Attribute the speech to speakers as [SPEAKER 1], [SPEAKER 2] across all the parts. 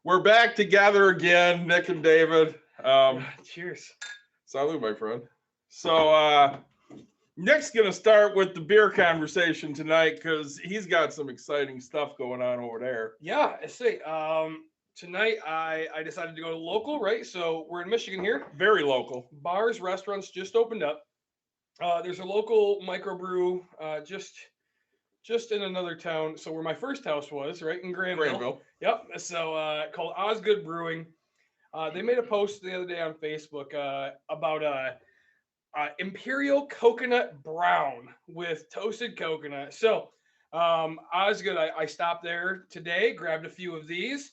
[SPEAKER 1] We're back together again, Nick and David.
[SPEAKER 2] Cheers.
[SPEAKER 1] Salud, my friend. So, Nick's going to start with the beer conversation tonight because he's got some exciting stuff going on over there.
[SPEAKER 2] Yeah, I see. Tonight I decided to go local, right? So we're in Michigan here.
[SPEAKER 1] Very local.
[SPEAKER 2] Bars, restaurants just opened up. There's a local microbrew just in another town. So where my first house was, right in Granville. Yep. So called Osgood Brewing. They made a post the other day on Facebook about Imperial Coconut Brown with toasted coconut. So, Osgood, I stopped there today, grabbed a few of these.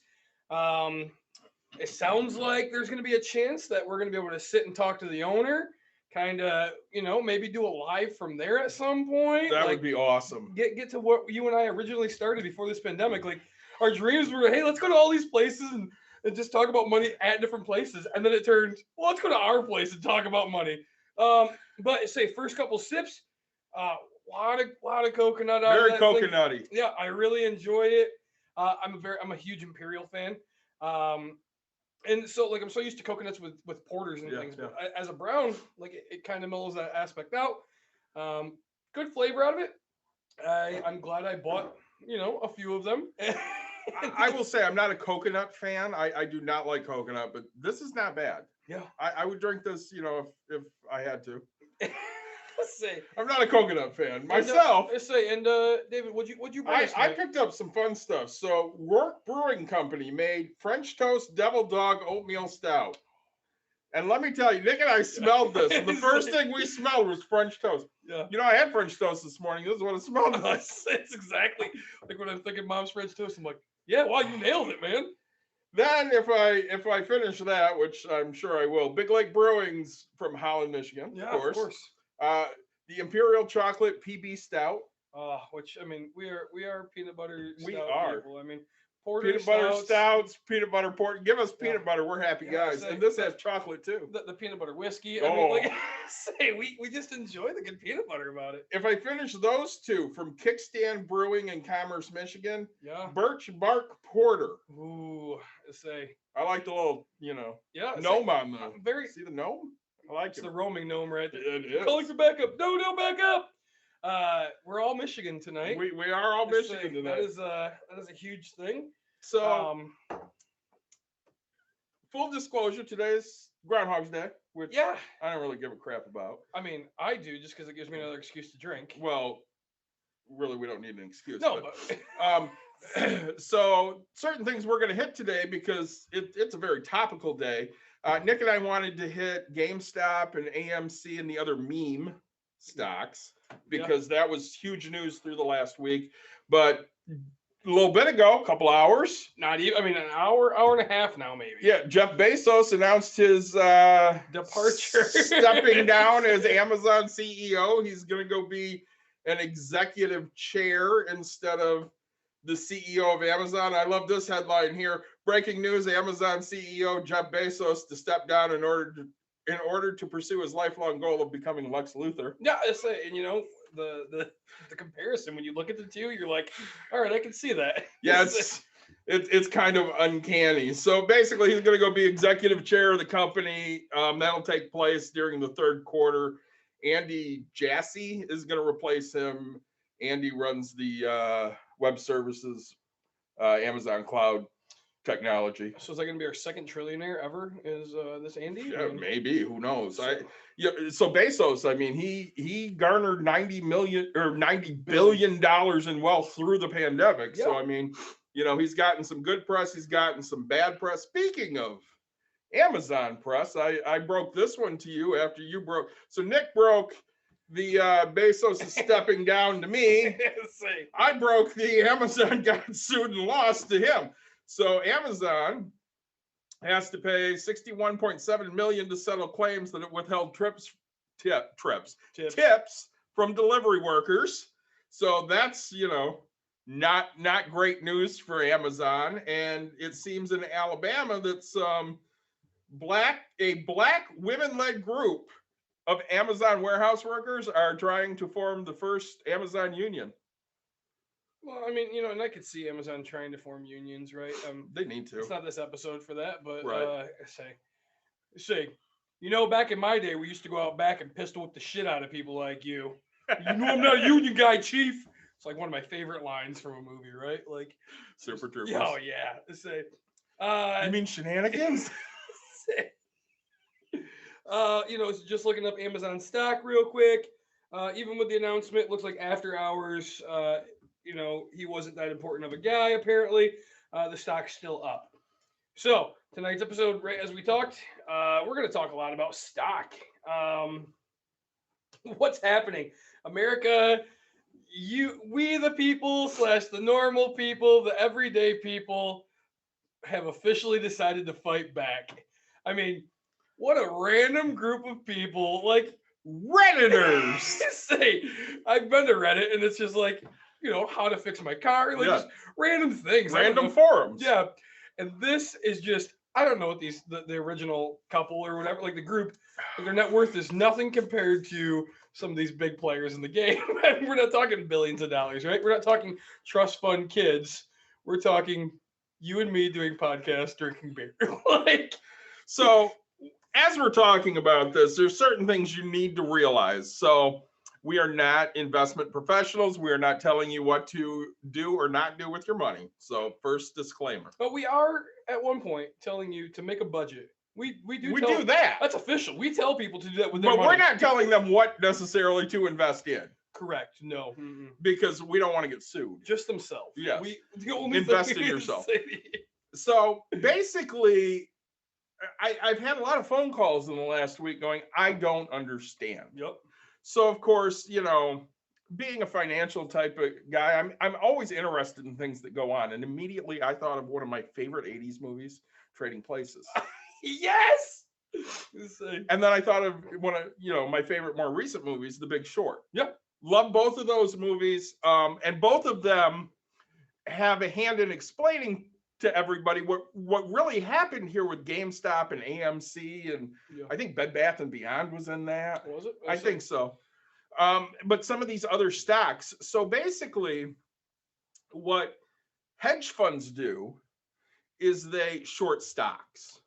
[SPEAKER 2] It sounds like there's going to be a chance that we're going to be able to sit and talk to the owner, kind of, maybe do a live from there at some point.
[SPEAKER 1] That would be awesome.
[SPEAKER 2] Get to what you and I originally started before this pandemic. Like, our dreams were, hey, let's go to all these places and just talk about money at different places. And then it turned, well, let's go to our place and talk about money. But say first couple sips, lot of coconut.
[SPEAKER 1] Very coconutty.
[SPEAKER 2] Yeah, I really enjoy it. I'm a huge Imperial fan. And so like I'm so used to coconuts with porters and things, but as a brown, like it kind of mellows that aspect out. Good flavor out of it. I'm glad I bought a few of them.
[SPEAKER 1] I will say I'm not a coconut fan. I do not like coconut, but this is not bad.
[SPEAKER 2] Yeah,
[SPEAKER 1] I would drink this, if I had to.
[SPEAKER 2] Let's see.
[SPEAKER 1] I'm not a coconut fan myself.
[SPEAKER 2] Let's say, and David, what'd you buy?
[SPEAKER 1] I picked up some fun stuff. So, Rourke Brewing Company made French Toast Devil Dog Oatmeal Stout. And let me tell you, Nick and I smelled this. And the first thing we smelled was French toast.
[SPEAKER 2] Yeah.
[SPEAKER 1] I had French toast this morning. This is what it smelled like.
[SPEAKER 2] It's exactly like when I'm thinking mom's French toast. I'm like, yeah, wow, you nailed it, man.
[SPEAKER 1] Then if I finish that, which I'm sure I will, Big Lake Brewing's from Holland, Michigan,
[SPEAKER 2] Yeah,
[SPEAKER 1] of course. The Imperial Chocolate PB Stout.
[SPEAKER 2] Which I mean, we are peanut butter stout
[SPEAKER 1] We are.
[SPEAKER 2] people. I mean, porter
[SPEAKER 1] Peanut butter stouts, peanut butter port. Give us peanut butter. We're happy guys.
[SPEAKER 2] say-
[SPEAKER 1] And this has chocolate too.
[SPEAKER 2] the peanut butter whiskey. I mean, like say we just enjoy the good peanut butter about it.
[SPEAKER 1] If I finish those two from Kickstand Brewing in Commerce, Michigan,
[SPEAKER 2] Yeah.
[SPEAKER 1] Birch Bark Porter.
[SPEAKER 2] Ooh, say
[SPEAKER 1] I like the little,
[SPEAKER 2] yeah.
[SPEAKER 1] gnome on the.
[SPEAKER 2] Very.
[SPEAKER 1] See the gnome? I like
[SPEAKER 2] It's
[SPEAKER 1] it.
[SPEAKER 2] the roaming gnome right there.
[SPEAKER 1] It is.
[SPEAKER 2] Calling for backup. No, back up. We're all Michigan tonight.
[SPEAKER 1] We are all
[SPEAKER 2] Let's
[SPEAKER 1] Michigan
[SPEAKER 2] say
[SPEAKER 1] tonight.
[SPEAKER 2] that is a huge thing.
[SPEAKER 1] So, full disclosure, today's Groundhog's Day, which
[SPEAKER 2] Yeah.
[SPEAKER 1] I don't really give a crap about.
[SPEAKER 2] I mean, I do just because it gives me another excuse to drink.
[SPEAKER 1] Well, really, we don't need an excuse.
[SPEAKER 2] No,
[SPEAKER 1] but so certain things we're going to hit today because it's a very topical day. Nick and I wanted to hit GameStop and AMC and the other meme stocks because that was huge news through the last week. But a little bit ago, a couple hours.
[SPEAKER 2] Not even. I mean, an hour and a half now, maybe.
[SPEAKER 1] Yeah, Jeff Bezos announced his
[SPEAKER 2] Departure,
[SPEAKER 1] stepping down as Amazon CEO. He's going to go be an executive chair instead of the CEO of Amazon. I love this headline here. Breaking news: Amazon CEO Jeff Bezos to step down in order to pursue his lifelong goal of becoming Lex Luthor.
[SPEAKER 2] Yeah, it's and the comparison when you look at the two, you're like, all right, I can see that.
[SPEAKER 1] Yeah, it's kind of uncanny. So basically, he's going to go be executive chair of the company. That'll take place during the third quarter. Andy Jassy is going to replace him. Andy runs the web services, Amazon Cloud technology.
[SPEAKER 2] So is that going to be our second trillionaire ever? Is this Andy?
[SPEAKER 1] Yeah, maybe. Who knows? So Bezos, I mean, he garnered $90 billion in wealth through the pandemic.
[SPEAKER 2] Yeah.
[SPEAKER 1] So I mean, he's gotten some good press. He's gotten some bad press. Speaking of Amazon press, I broke this one to you after you broke. So Nick broke the Bezos is stepping down to me. I broke the Amazon got sued and lost to him. So Amazon has to pay $61.7 million to settle claims that it withheld tips from delivery workers. So that's not great news for Amazon. And it seems in Alabama that some a black women-led group of Amazon warehouse workers are trying to form the first Amazon union.
[SPEAKER 2] Well, I mean, and I could see Amazon trying to form unions, right?
[SPEAKER 1] They need to.
[SPEAKER 2] It's not this episode for that, but
[SPEAKER 1] Right.
[SPEAKER 2] say, back in my day, we used to go out back and pistol whip the shit out of people like you. I'm not a union guy, chief. It's like one of my favorite lines from a movie, right? Like
[SPEAKER 1] Super Troopers.
[SPEAKER 2] Oh yeah. Say,
[SPEAKER 1] you mean shenanigans?
[SPEAKER 2] Just looking up Amazon stock real quick. Even with the announcement, looks like after hours, he wasn't that important of a guy, apparently. The stock's still up. So, tonight's episode, right as we talked, we're going to talk a lot about stock. What's happening? America, we the people / the normal people, the everyday people, have officially decided to fight back. I mean, what a random group of people, like
[SPEAKER 1] Redditors.
[SPEAKER 2] Say, I've been to Reddit and it's just like, how to fix my car, like just random things,
[SPEAKER 1] random forums.
[SPEAKER 2] Yeah, and this is just, I don't know what the original couple or whatever, like the group, their net worth is nothing compared to some of these big players in the game. We're not talking billions of dollars, right? We're not talking trust fund kids. We're talking you and me doing podcasts, drinking beer.
[SPEAKER 1] So as we're talking about this, there's certain things you need to realize. So we are not investment professionals. We are not telling you what to do or not do with your money. So first disclaimer.
[SPEAKER 2] But we are at one point telling you to make a budget. We do
[SPEAKER 1] that.
[SPEAKER 2] That's official. We tell people to do that with their money.
[SPEAKER 1] But we're not telling them what necessarily to invest in.
[SPEAKER 2] Correct. No.
[SPEAKER 1] Because we don't want to get sued.
[SPEAKER 2] Just themselves.
[SPEAKER 1] Yeah.
[SPEAKER 2] The only
[SPEAKER 1] invest in yourself. So basically, I've had a lot of phone calls in the last week going, I don't understand.
[SPEAKER 2] Yep.
[SPEAKER 1] So of course, being a financial type of guy, I'm always interested in things that go on. And immediately I thought of one of my favorite 80s movies, Trading Places.
[SPEAKER 2] Yes.
[SPEAKER 1] And then I thought of one of my favorite more recent movies, The Big Short.
[SPEAKER 2] Yep.
[SPEAKER 1] Love both of those movies. And both of them have a hand in explaining to everybody what really happened here with GameStop and AMC, and I think Bed Bath & Beyond was in that.
[SPEAKER 2] Was it?
[SPEAKER 1] I think so. But some of these other stocks. So basically, what hedge funds do is they short stocks.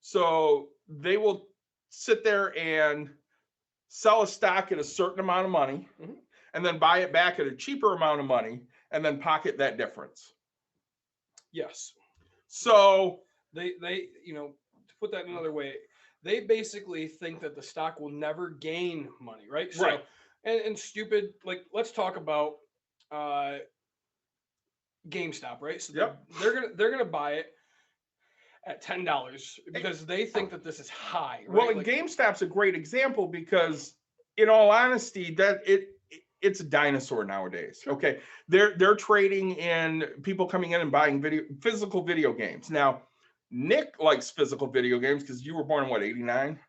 [SPEAKER 1] So they will sit there and sell a stock at a certain amount of money, and then buy it back at a cheaper amount of money, and then pocket that difference.
[SPEAKER 2] Yes.
[SPEAKER 1] So
[SPEAKER 2] they to put that another way, they basically think that the stock will never gain money, right? So,
[SPEAKER 1] right.
[SPEAKER 2] And stupid, like, let's talk about GameStop, right? So they're gonna buy it at $10 because they think that this is high. Right?
[SPEAKER 1] Well, and GameStop's a great example because, in all honesty, that it's a dinosaur nowadays. Okay, they're trading in people coming in and buying physical video games. Now, Nick likes physical video games because you were born in what, 89?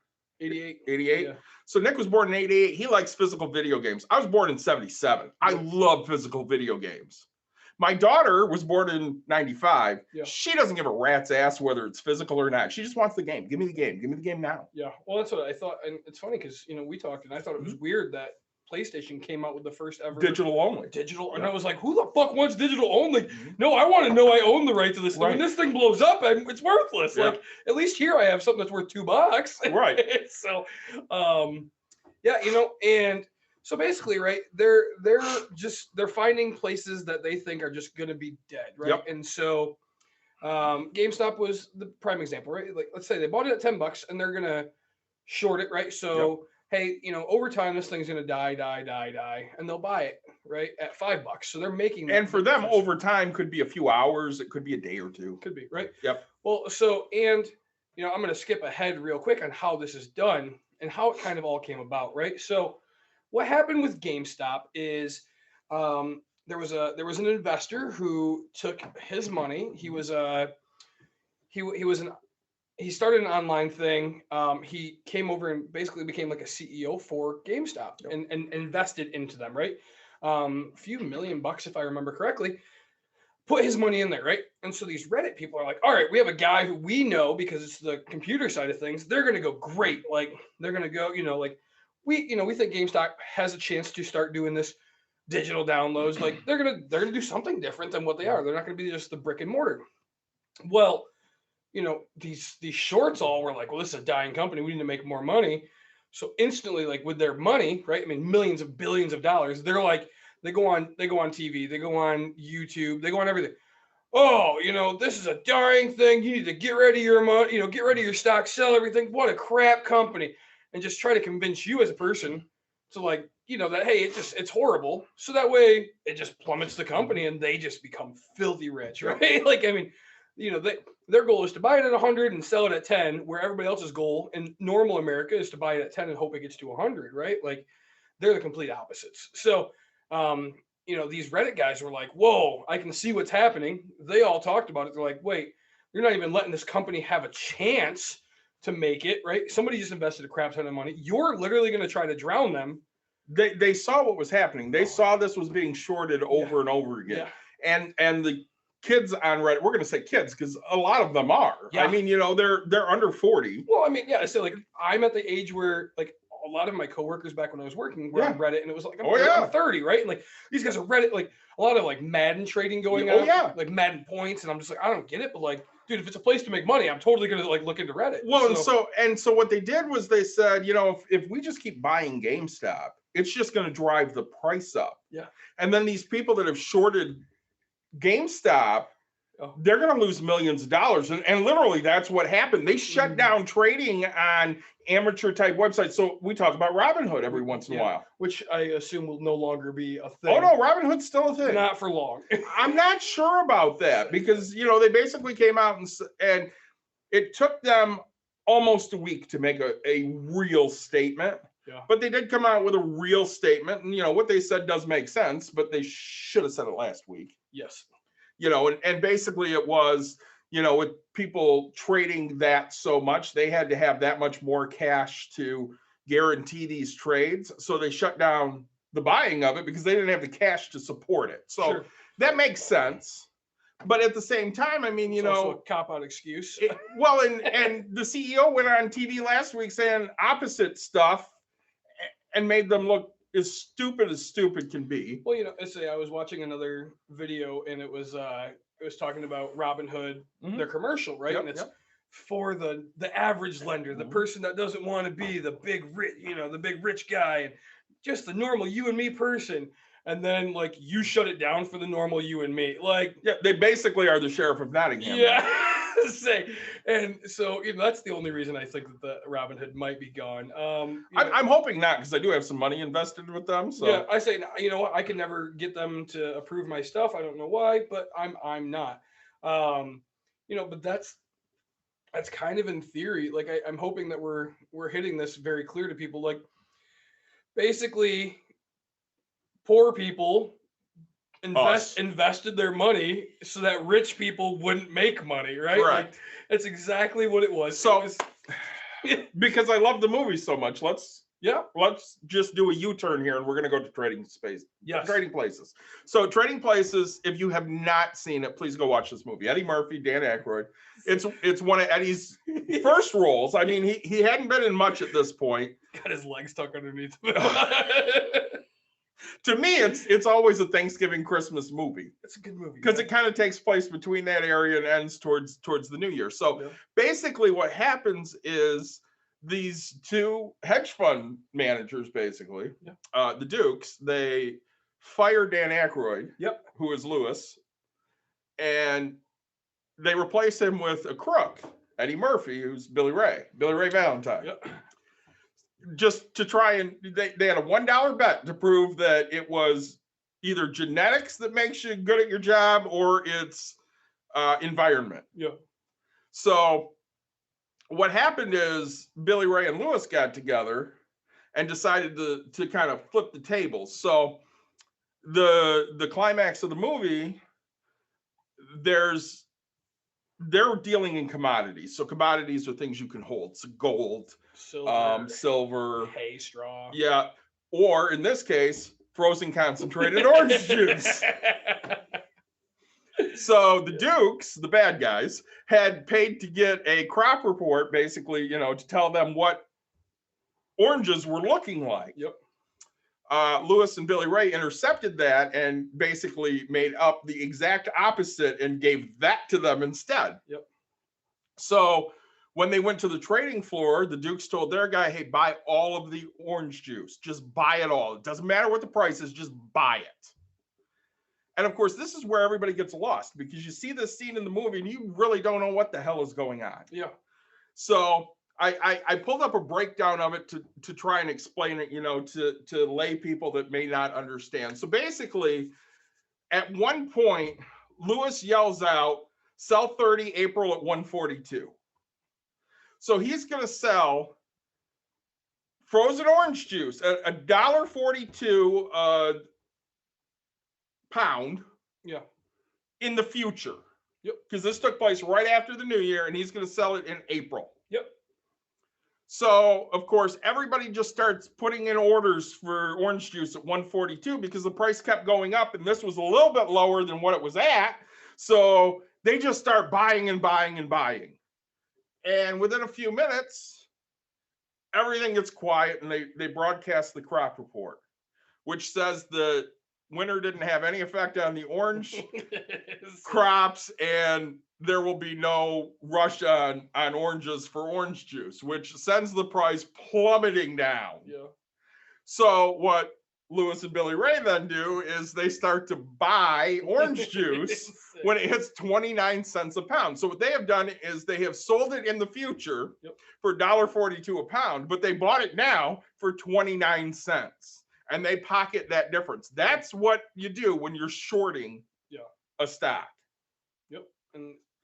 [SPEAKER 2] 88.
[SPEAKER 1] 88.
[SPEAKER 2] Yeah.
[SPEAKER 1] So Nick was born in 88. He likes physical video games. I was born in 77. I love physical video games. My daughter was born in 95.
[SPEAKER 2] Yeah.
[SPEAKER 1] She doesn't give a rat's ass whether it's physical or not. She just wants the game. Give me the game. Give me the game now.
[SPEAKER 2] Yeah. Well, that's what I thought. And it's funny because, we talked and I thought it was weird that PlayStation came out with the first ever
[SPEAKER 1] digital only.
[SPEAKER 2] And I was like, who the fuck wants digital only? No, I want to know I own the right to this thing. When this thing blows up, it's worthless.
[SPEAKER 1] Yeah.
[SPEAKER 2] Like, at least here I have something that's worth $2.
[SPEAKER 1] Right.
[SPEAKER 2] So, and so basically, right, they're finding places that they think are just going to be dead, right?
[SPEAKER 1] Yep.
[SPEAKER 2] And so GameStop was the prime example, right? Like, let's say they bought it at $10 and they're going to short it, right? So, hey, over time, this thing's going to die, and they'll buy it, right, at $5. So they're making.
[SPEAKER 1] And for them, over time could be a few hours. It could be a day or two.
[SPEAKER 2] Could be, right?
[SPEAKER 1] Yep.
[SPEAKER 2] Well, so, and, I'm going to skip ahead real quick on how this is done and how it kind of all came about, right? So what happened with GameStop is there was an investor who took his money. He was he started an online thing. He came over and basically became like a CEO for GameStop and invested into them, right? A few $1 million, if I remember correctly, put his money in there, right? And so these Reddit people are like, all right, we have a guy who we know because it's the computer side of things. They're going to go great. Like, they're going to go, we think GameStop has a chance to start doing this digital downloads. Like they're gonna do something different than what they are. They're not gonna be just the brick and mortar. Well, these shorts all were like, well, this is a dying company. We need to make more money. So instantly, like with their money, right? I mean, millions of billions of dollars. They're like, they go on TV, they go on YouTube, they go on everything. Oh, this is a dying thing. You need to get rid of your money, get rid of your stock, sell everything. What a crap company. And just try to convince you as a person to like, that, hey, it's horrible. So that way it just plummets the company and they just become filthy rich, right? Like, I mean, their goal is to buy it at 100 and sell it at 10, where everybody else's goal in normal America is to buy it at 10 and hope it gets to 100, right? Like they're the complete opposites. So, these Reddit guys were like, whoa, I can see what's happening. They all talked about it. They're like, wait, you're not even letting this company have a chance to make it, right? Somebody just invested a crap ton of money. You're literally going to try to drown them.
[SPEAKER 1] They saw what was happening. They saw this was being shorted over and over again. Yeah. And the kids on Reddit, we're going to say kids because a lot of them are. Yeah. I mean, they're under 40.
[SPEAKER 2] Well, I mean, yeah, so like I'm at the age where like a lot of my coworkers back when I was working were on Reddit, and it was like I'm 30, right? And like these guys are Reddit, like a lot of like Madden trading going on, like Madden points, and I'm just like, I don't get it, but like, dude, if it's a place to make money, I'm totally gonna like look into Reddit.
[SPEAKER 1] Well, so what they did was they said, if we just keep buying GameStop, it's just gonna drive the price up.
[SPEAKER 2] Yeah.
[SPEAKER 1] And then these people that have shorted GameStop, they're going to lose millions of dollars. And literally that's what happened. They shut down trading on amateur type websites. So we talk about Robinhood every once in a while.
[SPEAKER 2] Which I assume will no longer be a thing.
[SPEAKER 1] Oh no, Robinhood's still a thing.
[SPEAKER 2] Not for long.
[SPEAKER 1] I'm not sure about that because, they basically came out and it took them almost a week to make a real statement.
[SPEAKER 2] Yeah.
[SPEAKER 1] But they did come out with a real statement. And, what they said does make sense, but they should have said it last week.
[SPEAKER 2] Yes.
[SPEAKER 1] And basically it was, with people trading that so much, they had to have that much more cash to guarantee these trades. So they shut down the buying of it because they didn't have the cash to support it. So that makes sense. But at the same time, I mean,
[SPEAKER 2] it's also a cop-out excuse.
[SPEAKER 1] And the CEO went on TV last week saying opposite stuff and made them look as stupid can be.
[SPEAKER 2] Well, I was watching another video and it was talking about Robinhood, their commercial, right?
[SPEAKER 1] Yep,
[SPEAKER 2] and it's for the average lender, the person that doesn't want to be the big rich, the big rich guy, and just the normal you and me person. And then like you shut it down for the normal you and me. Like
[SPEAKER 1] they basically are the sheriff of Nottingham.
[SPEAKER 2] Yeah. And so that's the only reason I think that the Robinhood might be gone.
[SPEAKER 1] I'm hoping not because I do have some money invested with them. So
[SPEAKER 2] yeah, I say what, I can never get them to approve my stuff. I don't know why, but I'm not. But that's kind of in theory. Like I'm hoping that we're hitting this very clear to people. Like basically, poor people invested their money so that rich people wouldn't make money, right?
[SPEAKER 1] Correct.
[SPEAKER 2] Like, that's exactly what it was.
[SPEAKER 1] So, because I love the movie so much, let's just do a U-turn here, and we're going to go to Trading Places. So, Trading Places, if you have not seen it, please go watch this movie. Eddie Murphy, Dan Aykroyd. It's one of Eddie's first roles. I mean, he hadn't been in much at this point.
[SPEAKER 2] Got his legs stuck underneath him.
[SPEAKER 1] To me, it's always a Thanksgiving Christmas movie.
[SPEAKER 2] It's a good movie
[SPEAKER 1] because it kind of takes place between that area and ends towards the new year. So basically, what happens is these two hedge fund managers, basically, the Dukes, they fire Dan Aykroyd, who is Lewis, and they replace him with a crook, Eddie Murphy, who's Billy Ray Valentine.
[SPEAKER 2] Yep.
[SPEAKER 1] Just to try and they had a $1 bet to prove that it was either genetics that makes you good at your job or it's environment.
[SPEAKER 2] Yeah.
[SPEAKER 1] So what happened is Billy Ray and Lewis got together and decided to kind of flip the tables. So the climax of the movie, they're dealing in commodities. So commodities are things you can hold. So gold, silver,
[SPEAKER 2] hay, straw.
[SPEAKER 1] Yeah. Or in this case, frozen concentrated orange juice. So the Dukes, the bad guys, had paid to get a crop report, basically, to tell them what oranges were looking like.
[SPEAKER 2] Yep.
[SPEAKER 1] Lewis and Billy Ray intercepted that and basically made up the exact opposite and gave that to them instead.
[SPEAKER 2] Yep.
[SPEAKER 1] So when they went to the trading floor, the Dukes told their guy, hey, buy all of the orange juice. Just buy it all. It doesn't matter what the price is, just buy it. And of course, this is where everybody gets lost because you see this scene in the movie and you really don't know what the hell is going on.
[SPEAKER 2] Yeah.
[SPEAKER 1] So I pulled up a breakdown of it to try and explain it, to lay people that may not understand. So basically, at one point, Lewis yells out, sell 30 April at 142. So he's going to sell frozen orange juice at $1.42 pound.
[SPEAKER 2] Yeah.
[SPEAKER 1] In the future.
[SPEAKER 2] Yep.
[SPEAKER 1] Because this took place right after the new year and he's going to sell it in April.
[SPEAKER 2] Yep.
[SPEAKER 1] So, of course, everybody just starts putting in orders for orange juice at 142 because the price kept going up and this was a little bit lower than what it was at. So they just start buying and buying and buying. And within a few minutes, everything gets quiet and they broadcast the crop report, which says the winter didn't have any effect on the orange crops and there will be no rush on oranges for orange juice, which sends the price plummeting down.
[SPEAKER 2] Yeah.
[SPEAKER 1] So what Lewis and Billy Ray then do is they start to buy orange juice when it hits 29 cents a pound. So what they have done is they have sold it in the future for $1.42 a pound, but they bought it now for 29 cents and they pocket that difference. That's what you do when you're shorting a stock.
[SPEAKER 2] Yep.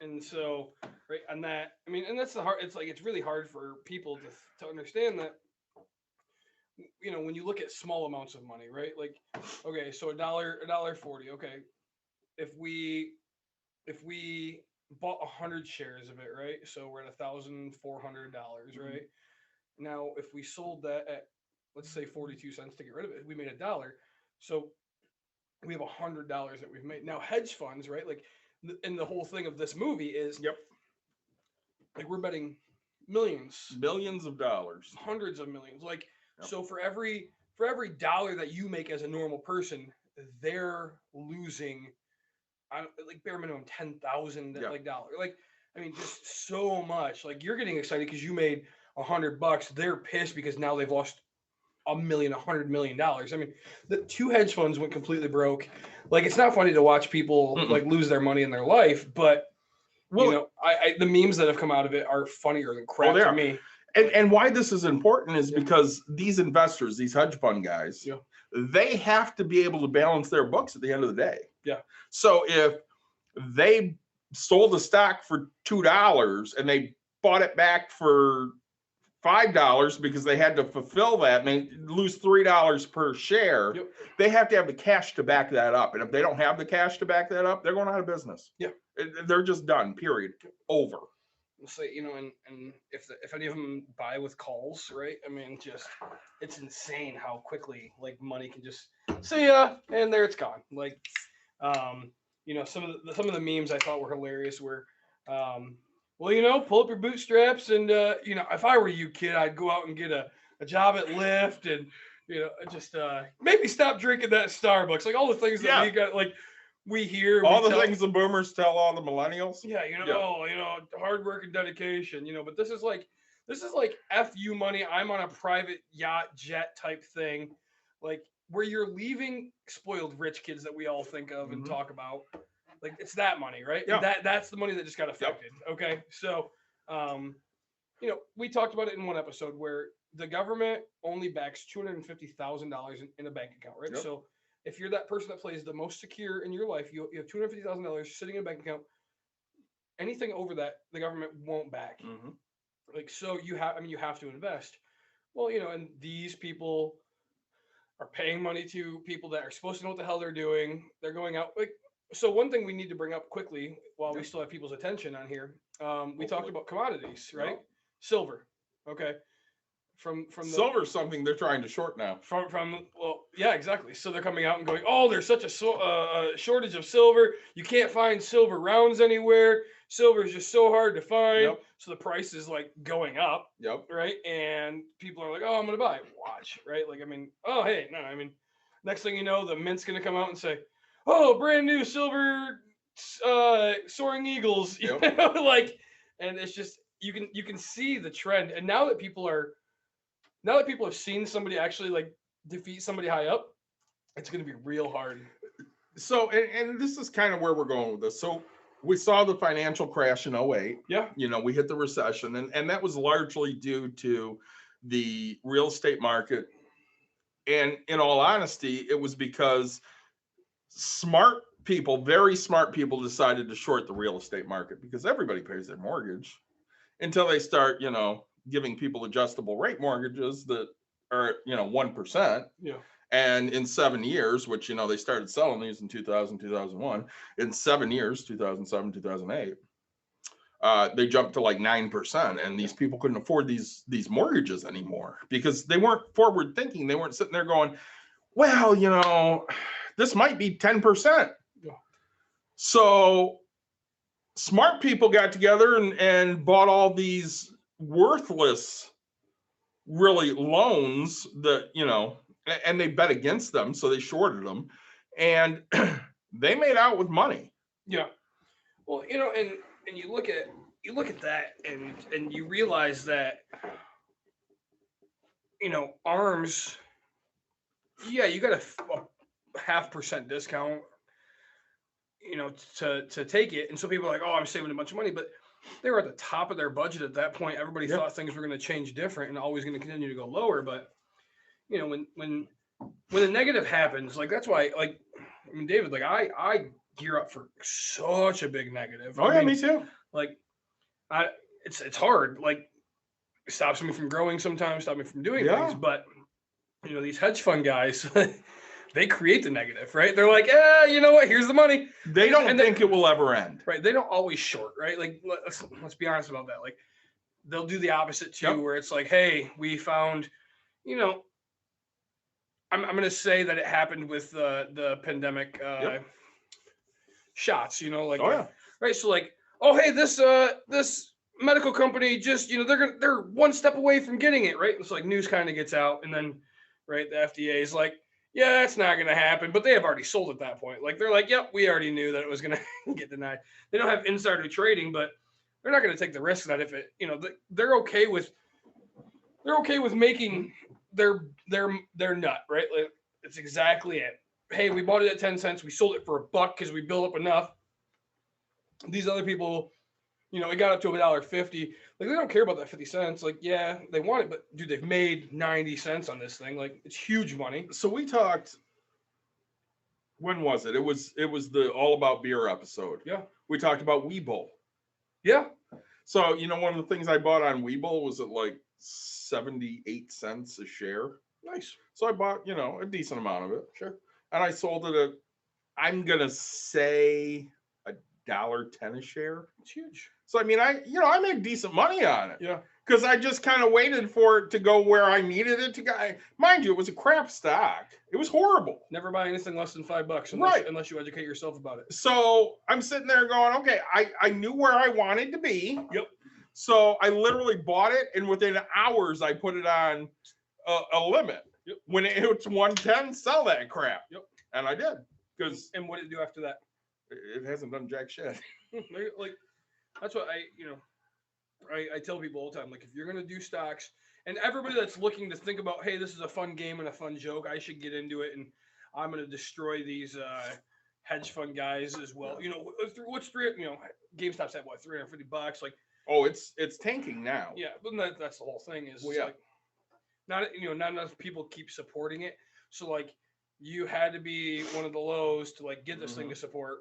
[SPEAKER 2] And so, right on that, I mean, and that's the hard, it's really hard for people to understand that, when you look at small amounts of money, right? Like, okay, so $1.40. Okay. If we bought 100 shares of it, right? So we're at $1,400, right? Now, if we sold that at, let's say 42 cents to get rid of it, we made $1. So we have $100 that we've made. Now, hedge funds, right? Like, and the whole thing of this movie is, like we're betting
[SPEAKER 1] millions of dollars,
[SPEAKER 2] hundreds of millions. Like, so for every dollar that you make as a normal person, they're losing, like bare minimum $10,000 like dollar. Like, I mean, just so much. Like, you're getting excited because you made $100. They're pissed because now they've lost $100 million. I mean, the two hedge funds went completely broke. Like, it's not funny to watch people like lose their money in their life, but I the memes that have come out of it are funnier than crap to me.
[SPEAKER 1] And why this is important is because these investors, these hedge fund guys, they have to be able to balance their books at the end of the day.
[SPEAKER 2] Yeah.
[SPEAKER 1] So if they sold the stock for $2 and they bought it back for $5 because they had to fulfill that and they lose $3 per share, they have to have the cash to back that up. And if they don't have the cash to back that up, they're going out of business.
[SPEAKER 2] Yeah.
[SPEAKER 1] They're just done, period. Over.
[SPEAKER 2] So, and if any of them buy with calls, right? I mean, just, it's insane how quickly like money can just see ya and there it's gone. Like, some of the memes I thought were hilarious were, well, pull up your bootstraps and, if I were you, kid, I'd go out and get a job at Lyft and, just maybe stop drinking that Starbucks. Like all the things that we got, like we hear.
[SPEAKER 1] All the things the boomers tell all the millennials.
[SPEAKER 2] Yeah, hard work and dedication, but this is like F you money. I'm on a private yacht jet type thing. Like where you're leaving spoiled rich kids that we all think of and talk about. Like it's that money, right? Yeah. That's the money that just got affected. Yep. Okay. So, we talked about it in one episode where the government only backs $250,000 in a bank account, right? Yep. So if you're that person that plays the most secure in your life, you have $250,000 sitting in a bank account. Anything over that, the government won't back. Like, so you have to invest. Well, and these people are paying money to people that are supposed to know what the hell they're doing. They're going out like. So one thing we need to bring up quickly while we still have people's attention on here, we talked about commodities, right? Silver, okay. From
[SPEAKER 1] silver, something they're trying to short now.
[SPEAKER 2] Exactly. So they're coming out and going, oh, there's such a shortage of silver. You can't find silver rounds anywhere. silver is just so hard to find.
[SPEAKER 1] Yep.
[SPEAKER 2] So the price is like going up.
[SPEAKER 1] Yep.
[SPEAKER 2] Right. And people are like, oh, I'm going to buy it. Watch. Right. Like, I mean, oh, hey, no, I mean, next thing you know, the mint's going to come out and say, oh, brand new silver soaring eagles. You
[SPEAKER 1] Yep.
[SPEAKER 2] know, like, and it's just, you can see the trend. And now that people have seen somebody actually like defeat somebody high up, it's going to be real hard.
[SPEAKER 1] So, and this is kind of where we're going with this. So we saw the financial crash in 08.
[SPEAKER 2] Yeah.
[SPEAKER 1] You know, we hit the recession, and that was largely due to the real estate market. And in all honesty, it was because smart people, very smart people, decided to short the real estate market because everybody pays their mortgage until they start, you know, giving people adjustable rate mortgages that are, you know, 1%.
[SPEAKER 2] Yeah.
[SPEAKER 1] And in 7 years, which, you know, they started selling these in 2000, 2001, in 7 years, 2007, 2008, they jumped to like 9%. And these people couldn't afford these mortgages anymore because they weren't forward thinking. They weren't sitting there going, well, you know, this might be 10%.
[SPEAKER 2] Yeah.
[SPEAKER 1] So smart people got together and bought all these worthless, really, loans that, you know, and they bet against them, so they shorted them, and they made out with money.
[SPEAKER 2] Yeah. Well, you know, and you look at that, and you realize that, you know, ARMS. Yeah, you got a 0.5% discount, you know, to take it, and so people are like, oh, I'm saving a bunch of money, but they were at the top of their budget at that point. Everybody thought things were going to change different and always going to continue to go lower, but you know, when the negative happens, like that's why, like, I mean, David, like I gear up for such a big negative.
[SPEAKER 1] Oh,
[SPEAKER 2] I
[SPEAKER 1] yeah,
[SPEAKER 2] mean,
[SPEAKER 1] me too.
[SPEAKER 2] Like, it's hard. Like, it stops me from growing sometimes, stop me from doing things. But you know, these hedge fund guys, they create the negative, right? They're like, you know what? Here's the money.
[SPEAKER 1] They don't think it will ever end,
[SPEAKER 2] right? They don't always short, right? Like, let's be honest about that. Like, they'll do the opposite too, where it's like, hey, we found, you know. I'm going to say that it happened with the pandemic shots, you know, like, right. So like, oh, hey, this medical company just, you know, they're one step away from getting it. Right. It's like news kind of gets out, and then, right, the FDA is like, yeah, that's not going to happen. But they have already sold at that point. Like, they're like, yep, we already knew that it was going to get denied. They don't have insider trading, but they're not going to take the risk that if it, you know, they're okay with making their nut, right? Like, it's exactly it. Hey, we bought it at 10 cents. We sold it for $1 because we built up enough. These other people, you know, it got up to $1.50. Like, they don't care about that 50 cents. Like, yeah, they want it, but dude, they've made 90 cents on this thing. Like, it's huge money.
[SPEAKER 1] So we talked, when was it? It was the All About Beer episode.
[SPEAKER 2] Yeah.
[SPEAKER 1] We talked about Webull.
[SPEAKER 2] Yeah.
[SPEAKER 1] So, you know, one of the things I bought on Webull was at like 78 cents a share.
[SPEAKER 2] Nice.
[SPEAKER 1] So I bought, you know, a decent amount of it. Sure. And I sold it at, I'm going to say, $1.10 a share.
[SPEAKER 2] It's huge.
[SPEAKER 1] So, I mean, I made decent money on it.
[SPEAKER 2] Yeah.
[SPEAKER 1] Because I just kind of waited for it to go where I needed it to go. Mind you, it was a crap stock. It was horrible.
[SPEAKER 2] Never buy anything less than $5 unless you educate yourself about it.
[SPEAKER 1] So I'm sitting there going, okay, I knew where I wanted to be.
[SPEAKER 2] Yep.
[SPEAKER 1] So I literally bought it, and within hours I put it on a limit.
[SPEAKER 2] Yep.
[SPEAKER 1] When it hits 110, sell that crap.
[SPEAKER 2] Yep.
[SPEAKER 1] And I did.
[SPEAKER 2] And what did it do after that?
[SPEAKER 1] It hasn't done jack shit.
[SPEAKER 2] Like, that's what I tell people all the time. Like, if you're gonna do stocks, and everybody that's looking to think about, hey, this is a fun game and a fun joke, I should get into it, and I'm gonna destroy these hedge fund guys as well. You know, what's GameStop's at what, $350? Like,
[SPEAKER 1] oh, it's tanking now.
[SPEAKER 2] Yeah, but that's the whole thing. Is like, not enough people keep supporting it. So like, you had to be one of the lows to like get this thing to support.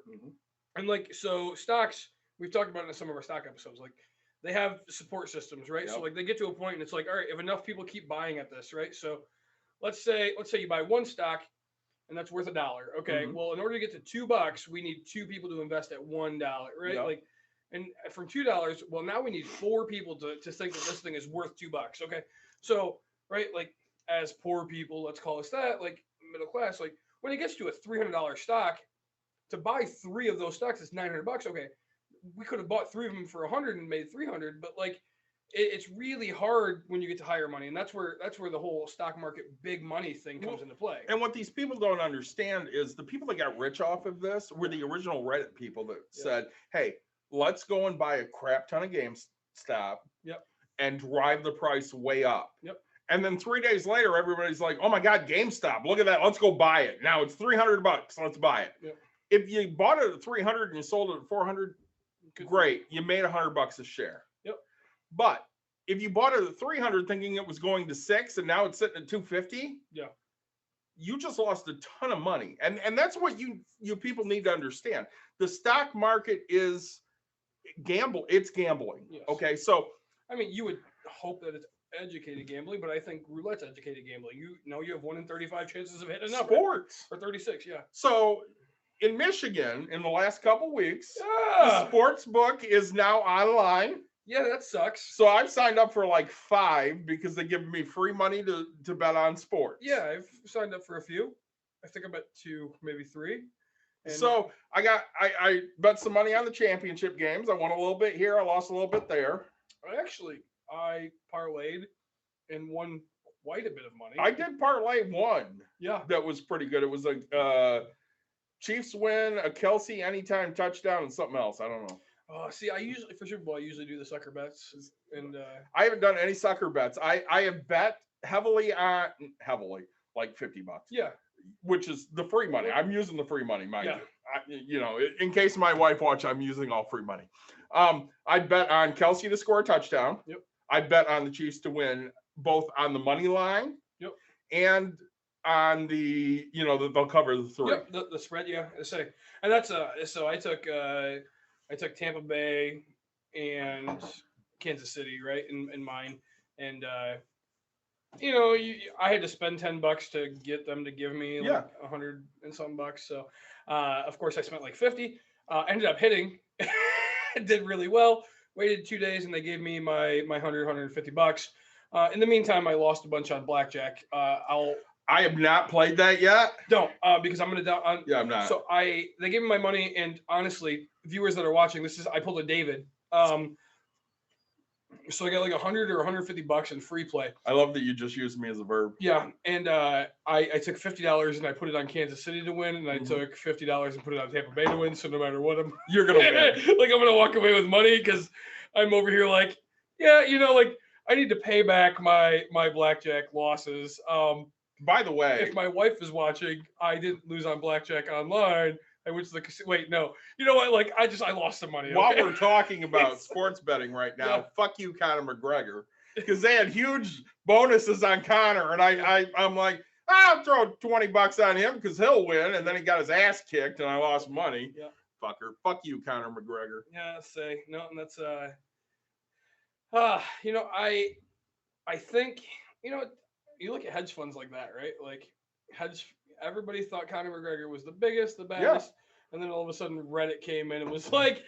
[SPEAKER 2] And like, so stocks, we've talked about it in some of our stock episodes, like they have support systems, right? So like, they get to a point and it's like, all right, if enough people keep buying at this, right? So let's say you buy one stock and that's worth $1. Okay. Well, in order to get to $2, we need 2 people to invest at $1, right? Like, and from $2, well, now we need 4 people to think that this thing is worth $2. Okay. So, right, like, as poor people, let's call us that, like middle class, like when it gets to a $300 stock, to buy 3 of those stocks is $900. Okay. we could have bought 3 of them for 100 and made 300, but like it's really hard when you get to higher money, and that's where the whole stock market big money thing comes into play.
[SPEAKER 1] And what these people don't understand is the people that got rich off of this were the original Reddit people that said, "Hey, let's go and buy a crap ton of GameStop, and drive the price way up." And then 3 days later, everybody's like, "Oh my God, GameStop! Look at that! Let's go buy it now. It's $300. Let's buy it." If you bought it at 300 and you sold it at 400, great, you made $100 a share. But if you bought it at 300 thinking it was going to 6 and now it's sitting at 250, you just lost a ton of money. And that's what you people need to understand. The stock market is it's gambling. Okay, so
[SPEAKER 2] I mean, you would hope that it's educated gambling, but I think roulette's educated gambling. You know, you have 1 in 35 chances of hitting up.
[SPEAKER 1] Sports
[SPEAKER 2] or 36,
[SPEAKER 1] So in Michigan, in the last couple weeks, the sports book is now online.
[SPEAKER 2] Yeah, that sucks.
[SPEAKER 1] So I've signed up for like 5 because they give me free money to bet on sports.
[SPEAKER 2] Yeah, I've signed up for a few. I think I bet 2, maybe 3.
[SPEAKER 1] And so I bet some money on the championship games. I won a little bit here. I lost a little bit there.
[SPEAKER 2] I parlayed and won quite a bit of money.
[SPEAKER 1] I did parlay one.
[SPEAKER 2] Yeah.
[SPEAKER 1] That was pretty good. It was a Chiefs win, a Kelsey anytime touchdown, and something else. I don't know.
[SPEAKER 2] See, I usually for Super Bowl I usually do the sucker bets, and
[SPEAKER 1] I haven't done any sucker bets. I have bet heavily like $50.
[SPEAKER 2] Yeah,
[SPEAKER 1] which is the free money. I'm using the free money, mind you. In case my wife watch, I'm using all free money. I bet on Kelsey to score a touchdown. I bet on the Chiefs to win, both on the money line. And on the that they'll cover the 3.
[SPEAKER 2] The spread. And that's so I took Tampa Bay and Kansas City, right, in mine, and I had to spend $10 to get them to give me like 100 and some bucks. So, of course, I spent like 50. Ended up hitting, did really well. Waited 2 days and they gave me my 150 bucks. In the meantime, I lost a bunch on blackjack.
[SPEAKER 1] I have not played that yet.
[SPEAKER 2] Don't, because I'm gonna down.
[SPEAKER 1] I'm not.
[SPEAKER 2] So they gave me my money, and honestly, viewers that are watching, I pulled a David. So I got like 100 or 150 bucks in free play.
[SPEAKER 1] I love that you just used me as a verb.
[SPEAKER 2] Yeah, and I took $50 and I put it on Kansas City to win, and I took $50 and put it on Tampa Bay to win. So no matter what,
[SPEAKER 1] you're gonna win.
[SPEAKER 2] Like I'm gonna walk away with money because I'm over here like, like I need to pay back my blackjack losses.
[SPEAKER 1] By the way,
[SPEAKER 2] if my wife is watching, I didn't lose on blackjack online. I went to the casino. Wait, no. You know what? Like, I lost some money.
[SPEAKER 1] While we're talking about sports betting right now, fuck you, Conor McGregor, because they had huge bonuses on Conor, and I'm like, I'll throw $20 on him because he'll win, and then he got his ass kicked, and I lost money.
[SPEAKER 2] Yeah.
[SPEAKER 1] Fucker. Fuck you, Conor McGregor.
[SPEAKER 2] Yeah, no, and that's I think you look at hedge funds like that, right? Like everybody thought Conor McGregor was the biggest, the baddest, and then all of a sudden Reddit came in and was like,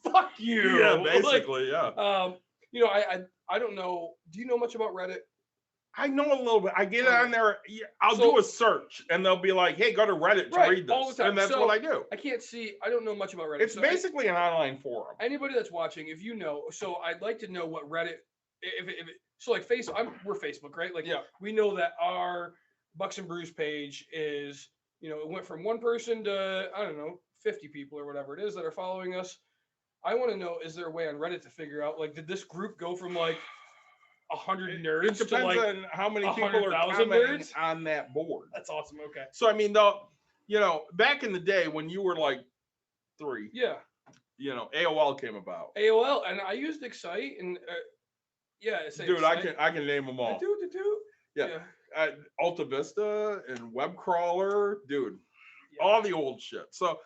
[SPEAKER 2] "Fuck you!"
[SPEAKER 1] Yeah, basically,
[SPEAKER 2] I don't know. Do you know much about Reddit?
[SPEAKER 1] I know a little bit. I get on there. I'll do a search, and they'll be like, "Hey, go to Reddit to read this," all the time. And that's what I do.
[SPEAKER 2] I don't know much about Reddit.
[SPEAKER 1] It's basically an online forum.
[SPEAKER 2] Anybody that's watching, if you know, so I'd like to know what Reddit. So like Facebook, we're Facebook, right? Like we know that our Bucks and Brews page is, it went from 1 person to, I don't know, 50 people or whatever it is that are following us. I want to know, is there a way on Reddit to figure out, like, did this group go from like 100 nerds
[SPEAKER 1] it depends
[SPEAKER 2] to like
[SPEAKER 1] on how many people are commenting nerds on that board.
[SPEAKER 2] That's awesome. Okay.
[SPEAKER 1] So I mean, back in the day when you were like 3, AOL came about.
[SPEAKER 2] AOL, and I used Excite, and
[SPEAKER 1] dude, Excite. I can name them all.
[SPEAKER 2] Yeah.
[SPEAKER 1] Alta Vista and Web Crawler, dude, all the old shit. So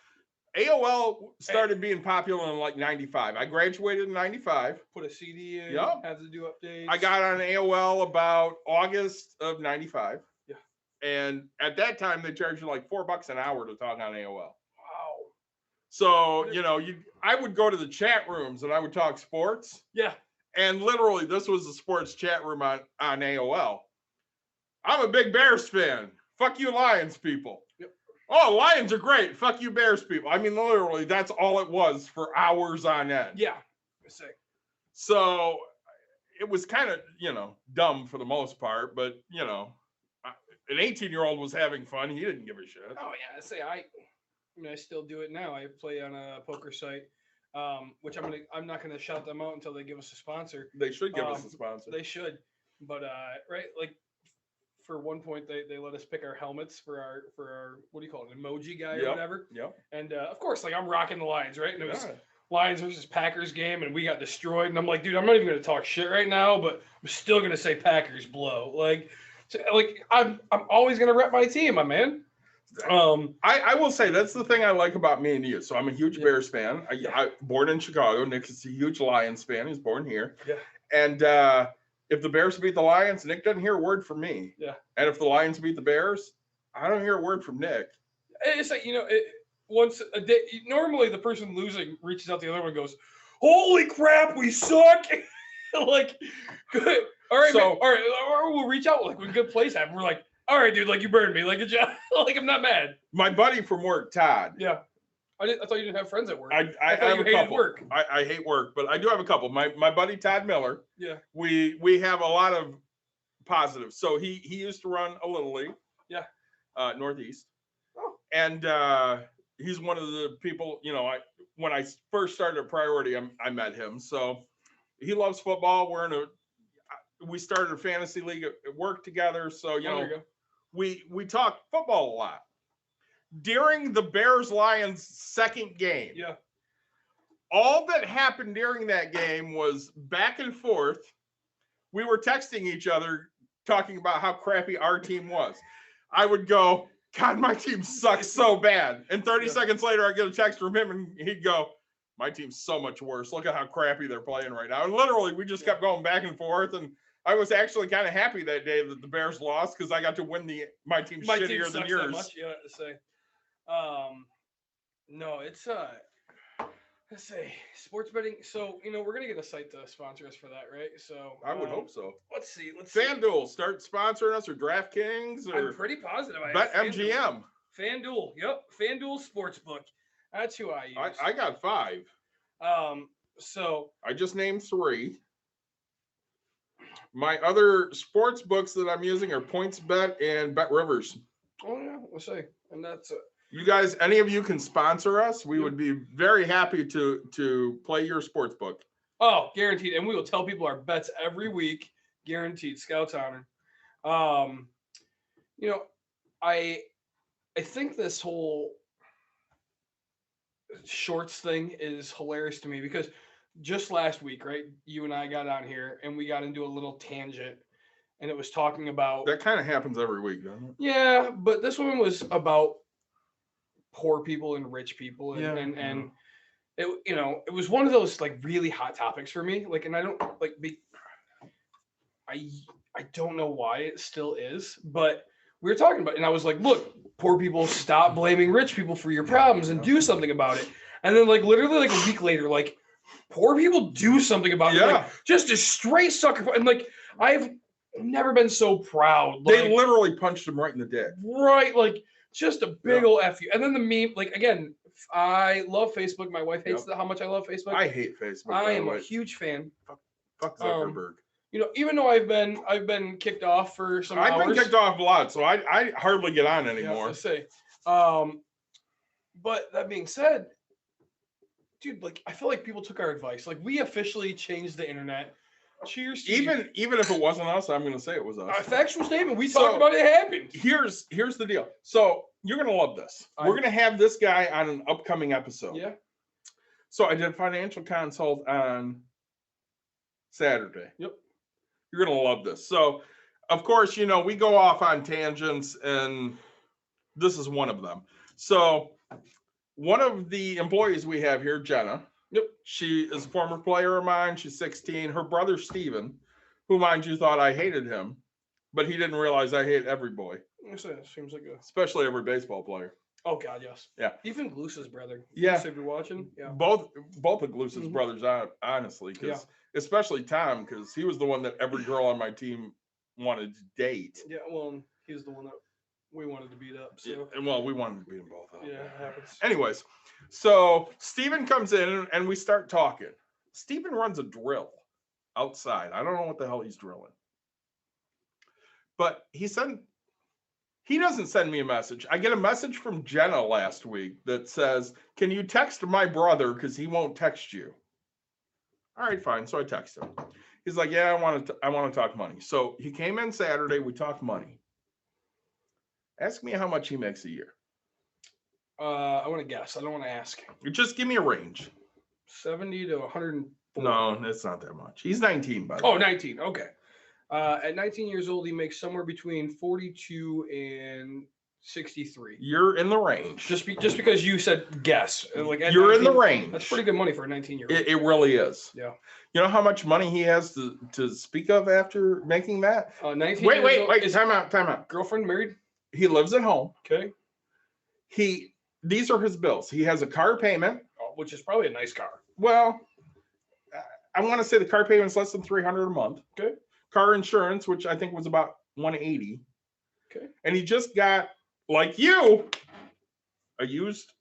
[SPEAKER 1] AOL started being popular in like 95. I graduated in 95.
[SPEAKER 2] Put a CD in, had to do updates.
[SPEAKER 1] I got on AOL about August of 95.
[SPEAKER 2] Yeah.
[SPEAKER 1] And at that time, they charged you like $4 an hour to talk on AOL.
[SPEAKER 2] Wow.
[SPEAKER 1] So, I would go to the chat rooms and I would talk sports.
[SPEAKER 2] Yeah.
[SPEAKER 1] And literally, this was a sports chat room on AOL. I'm a big Bears fan. Fuck you, Lions people.
[SPEAKER 2] Yep.
[SPEAKER 1] Oh, Lions are great. Fuck you, Bears people. I mean, literally, that's all it was for hours on end.
[SPEAKER 2] Yeah.
[SPEAKER 1] So it was kind of, dumb for the most part, but, an 18-year-old was having fun. He didn't give a shit.
[SPEAKER 2] Oh, yeah. I still do it now. I play on a poker site, which I'm not gonna shout them out until they give us a sponsor.
[SPEAKER 1] They should give us a sponsor.
[SPEAKER 2] They should, but right, like for one point they let us pick our helmets for our what do you call it, emoji guy or whatever.
[SPEAKER 1] Yep.
[SPEAKER 2] And of course, like I'm rocking the Lions, right? And it was Lions versus Packers game, and we got destroyed. And I'm like, dude, I'm not even gonna talk shit right now, but I'm still gonna say Packers blow. Like I'm always gonna rep my team, my man.
[SPEAKER 1] I will say that's the thing I like about me and you. So I'm a huge Bears fan. I born in Chicago. Nick is a huge Lions fan. He's born here.
[SPEAKER 2] Yeah.
[SPEAKER 1] And if the Bears beat the Lions, Nick doesn't hear a word from me.
[SPEAKER 2] Yeah.
[SPEAKER 1] And if the Lions beat the Bears, I don't hear a word from Nick.
[SPEAKER 2] It's like, once a day, normally the person losing reaches out to the other one and goes, "Holy crap, we suck!" Like, good. All right,
[SPEAKER 1] So,
[SPEAKER 2] all right, or we'll reach out like when good plays happen. We're like, all right, dude, like you burned me, like good job. Like I'm not mad.
[SPEAKER 1] My buddy from work, Todd.
[SPEAKER 2] Yeah. I thought you didn't have friends at work.
[SPEAKER 1] I
[SPEAKER 2] thought
[SPEAKER 1] have
[SPEAKER 2] you
[SPEAKER 1] a
[SPEAKER 2] hated
[SPEAKER 1] couple.
[SPEAKER 2] work.
[SPEAKER 1] I hate work, but I do have a couple. My buddy Todd Miller.
[SPEAKER 2] Yeah.
[SPEAKER 1] We have a lot of positives. So he used to run a little league.
[SPEAKER 2] Yeah.
[SPEAKER 1] Northeast.
[SPEAKER 2] Oh.
[SPEAKER 1] And he's one of the people, when I first started at Priority, I met him. So he loves football. We started a fantasy league at work together. So,
[SPEAKER 2] there you go.
[SPEAKER 1] we talk football a lot. During the Bears-Lions second game, all that happened during that game was back and forth. We were texting each other, talking about how crappy our team was. I would go, "God, my team sucks so bad." And 30 seconds later, I get a text from him, and he'd go, "My team's so much worse. Look at how crappy they're playing right now." And literally, we just kept going back and forth. And I was actually kind of happy that day that the Bears lost because I got to win my team's shittier than yours.
[SPEAKER 2] That much, to say. No, it's let's say sports betting. So we're gonna get a site to sponsor us for that, right? So
[SPEAKER 1] I would hope so.
[SPEAKER 2] Let's see.
[SPEAKER 1] FanDuel start sponsoring us, or DraftKings, or
[SPEAKER 2] I'm pretty positive.
[SPEAKER 1] BetMGM.
[SPEAKER 2] FanDuel. Yep, FanDuel Sportsbook. That's who I use.
[SPEAKER 1] I got 5.
[SPEAKER 2] So
[SPEAKER 1] I just named 3. My other sports books that I'm using are PointsBet and BetRivers.
[SPEAKER 2] Oh yeah, we'll see. And that's
[SPEAKER 1] you guys, any of you can sponsor us. We would be very happy to play your sports book.
[SPEAKER 2] Oh, guaranteed. And we will tell people our bets every week. Guaranteed. Scouts honor. I think this whole shorts thing is hilarious to me because just last week, right, you and I got on here and we got into a little tangent, and it was talking about
[SPEAKER 1] that kind of happens every week, doesn't it?
[SPEAKER 2] Yeah, but this one was about poor people and rich people, and it it was one of those like really hot topics for me, like, and I don't like I don't know why it still is, but we were talking about it, and I was like, look, poor people, stop blaming rich people for your problems and do something about it. And then like literally like a week later, like poor people do something about it, like just a straight sucker. And like I've never been so proud.
[SPEAKER 1] They literally punched him right in the dick.
[SPEAKER 2] Right, like just a big old F you. And then the meme, like again, I love Facebook. My wife hates how much I love Facebook.
[SPEAKER 1] I hate Facebook.
[SPEAKER 2] I am a huge fan.
[SPEAKER 1] Fuck Zuckerberg.
[SPEAKER 2] Even though I've been kicked off for some hours.
[SPEAKER 1] I've been kicked off a lot, so I hardly get on anymore.
[SPEAKER 2] Yeah, say. But that being said, dude, like I feel like people took our advice. Like we officially changed the internet. Cheers to
[SPEAKER 1] even if it wasn't us, I'm going to say it was us.
[SPEAKER 2] A factual statement. We talked about it happened.
[SPEAKER 1] Here's the deal. So you're going to love this. We're going to have this guy on an upcoming episode.
[SPEAKER 2] Yeah.
[SPEAKER 1] So I did a financial consult on Saturday.
[SPEAKER 2] Yep.
[SPEAKER 1] You're going to love this. So, of course, we go off on tangents, and this is one of them. So one of the employees we have here, Jenna. Yep. She is a former player of mine. She's 16. Her brother, Steven, who, mind you, thought I hated him, but he didn't realize I hate every boy.
[SPEAKER 2] Seems like
[SPEAKER 1] especially every baseball player.
[SPEAKER 2] Oh, God, yes.
[SPEAKER 1] Yeah.
[SPEAKER 2] Even Gluce's brother.
[SPEAKER 1] Yeah.
[SPEAKER 2] If you're watching. Yeah.
[SPEAKER 1] Both of Gluce's brothers, honestly, because especially Tom, because he was the one that every girl on my team wanted to date.
[SPEAKER 2] Yeah, well, he was the one that We wanted to beat up. So
[SPEAKER 1] yeah, well, we wanted to beat them both up.
[SPEAKER 2] yeah, it happens.
[SPEAKER 1] Anyways, so Steven comes in and we start talking. Steven runs a drill outside. I don't know what the hell he's drilling. But he doesn't send me a message. I get a message from Jenna last week that says, "Can you text my brother because he won't text you?" All right, fine. So I text him. He's like, "Yeah, I want to talk money." So he came in Saturday. We talked money. Ask me how much he makes a year.
[SPEAKER 2] I want to guess. I don't want to ask.
[SPEAKER 1] Just give me a range.
[SPEAKER 2] 70 to 104.
[SPEAKER 1] No, it's not that much. He's 19, by the
[SPEAKER 2] Oh,
[SPEAKER 1] way.
[SPEAKER 2] 19. Okay. At 19 years old, he makes somewhere between 42 and 63.
[SPEAKER 1] You're in the range.
[SPEAKER 2] Just because you said guess. Like at
[SPEAKER 1] You're
[SPEAKER 2] 19,
[SPEAKER 1] in the range.
[SPEAKER 2] That's pretty good money for a 19-year-old.
[SPEAKER 1] It really is.
[SPEAKER 2] Yeah.
[SPEAKER 1] You know how much money he has to speak of after making that?
[SPEAKER 2] 19
[SPEAKER 1] Wait.
[SPEAKER 2] years old, is
[SPEAKER 1] Time out.
[SPEAKER 2] girlfriend married?
[SPEAKER 1] He lives at home.
[SPEAKER 2] Okay.
[SPEAKER 1] These are his bills. He has a car payment.
[SPEAKER 2] Which is probably a nice car.
[SPEAKER 1] Well, I want to say the car payment's less than $300 a month.
[SPEAKER 2] Okay.
[SPEAKER 1] Car insurance, which I think was about $180.
[SPEAKER 2] Okay.
[SPEAKER 1] And he just got, like you, a used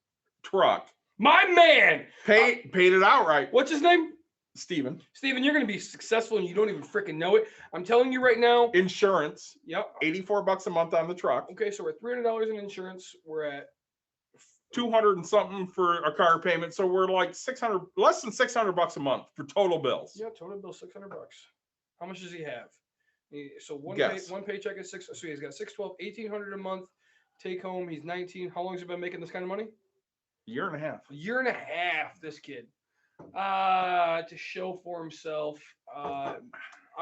[SPEAKER 1] truck.
[SPEAKER 2] My man.
[SPEAKER 1] Paid it outright.
[SPEAKER 2] What's his name?
[SPEAKER 1] Steven.
[SPEAKER 2] Steven, you're going to be successful and you don't even freaking know it. I'm telling you right now.
[SPEAKER 1] Insurance.
[SPEAKER 2] Yep.
[SPEAKER 1] $84 a month on the truck.
[SPEAKER 2] Okay, so we're at $300 in insurance. We're at
[SPEAKER 1] 200 and something for a car payment. So we're like less than $600 a month for total bills.
[SPEAKER 2] Yeah, total bill $600. How much does he have? So one paycheck is $6. So he's got $612, $1,800 a month take home. He's 19. How long has he been making this kind of money?
[SPEAKER 1] Year and a half.
[SPEAKER 2] A year and a half. This kid, to show for himself. I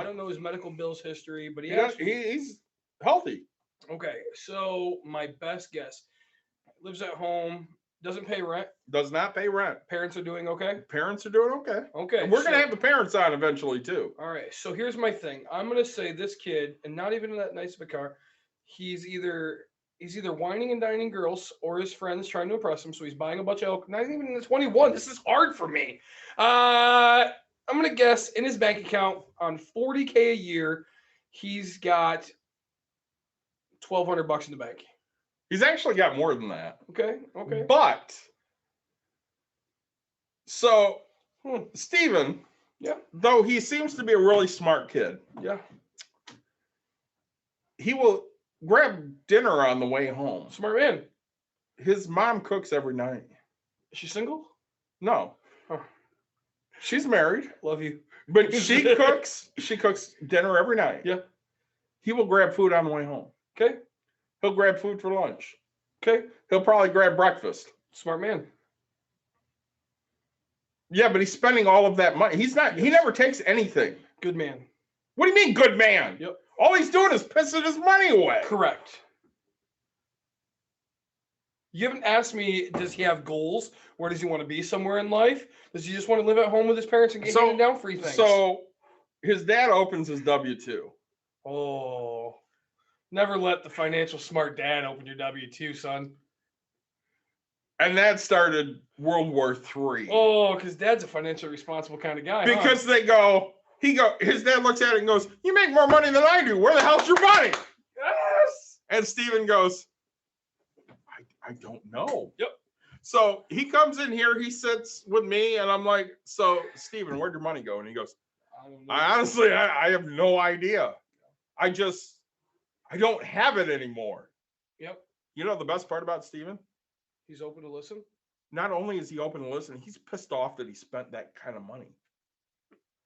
[SPEAKER 2] don't know his medical bills history, but
[SPEAKER 1] he's healthy.
[SPEAKER 2] Okay, so my best guess. Lives at home, doesn't pay rent.
[SPEAKER 1] Does not pay rent.
[SPEAKER 2] Parents are doing okay?
[SPEAKER 1] Parents are doing okay.
[SPEAKER 2] Okay.
[SPEAKER 1] And we're going to have the parents on eventually, too.
[SPEAKER 2] All right. So here's my thing. I'm going to say this kid, and not even that nice of a car, he's either whining and dining girls or his friends trying to impress him. So he's buying a bunch of alcohol. Not even in the 21. This is hard for me. I'm going to guess in his bank account on $40K a year, he's got $1,200 in the bank.
[SPEAKER 1] He's actually got more than that.
[SPEAKER 2] Okay.
[SPEAKER 1] But, so, Steven,
[SPEAKER 2] yeah,
[SPEAKER 1] though he seems to be a really smart kid,
[SPEAKER 2] yeah,
[SPEAKER 1] he will grab dinner on the way home.
[SPEAKER 2] smart man.
[SPEAKER 1] His mom cooks every night.
[SPEAKER 2] Is she single?
[SPEAKER 1] No.
[SPEAKER 2] Huh.
[SPEAKER 1] She's married.
[SPEAKER 2] Love you.
[SPEAKER 1] But she cooks dinner every night.
[SPEAKER 2] Yeah.
[SPEAKER 1] He will grab food on the way home.
[SPEAKER 2] Okay.
[SPEAKER 1] He'll grab food for lunch.
[SPEAKER 2] Okay.
[SPEAKER 1] He'll probably grab breakfast.
[SPEAKER 2] Smart man.
[SPEAKER 1] Yeah, but he's spending all of that money. He never takes anything.
[SPEAKER 2] Good man.
[SPEAKER 1] What do you mean, good man?
[SPEAKER 2] Yep.
[SPEAKER 1] All he's doing is pissing his money away.
[SPEAKER 2] Correct. You haven't asked me, does he have goals? Where does he want to be somewhere in life? Does he just want to live at home with his parents and get handed down free things?
[SPEAKER 1] So his dad opens his W-2.
[SPEAKER 2] Oh. Never let the financial smart dad open your W-2, son.
[SPEAKER 1] And that started World War III.
[SPEAKER 2] Oh, because dad's a financially responsible kind of guy.
[SPEAKER 1] Because his dad looks at it and goes, "You make more money than I do. Where the hell's your money?"
[SPEAKER 2] Yes.
[SPEAKER 1] And Steven goes, I don't know.
[SPEAKER 2] Yep.
[SPEAKER 1] So he comes in here, he sits with me, and I'm like, "So, Steven, where'd your money go?" And he goes,
[SPEAKER 2] I don't know.
[SPEAKER 1] I have no idea. I don't have it anymore.
[SPEAKER 2] Yep.
[SPEAKER 1] You know the best part about Steven?
[SPEAKER 2] He's open to listen.
[SPEAKER 1] Not only is he open to listen, he's pissed off that he spent that kind of money.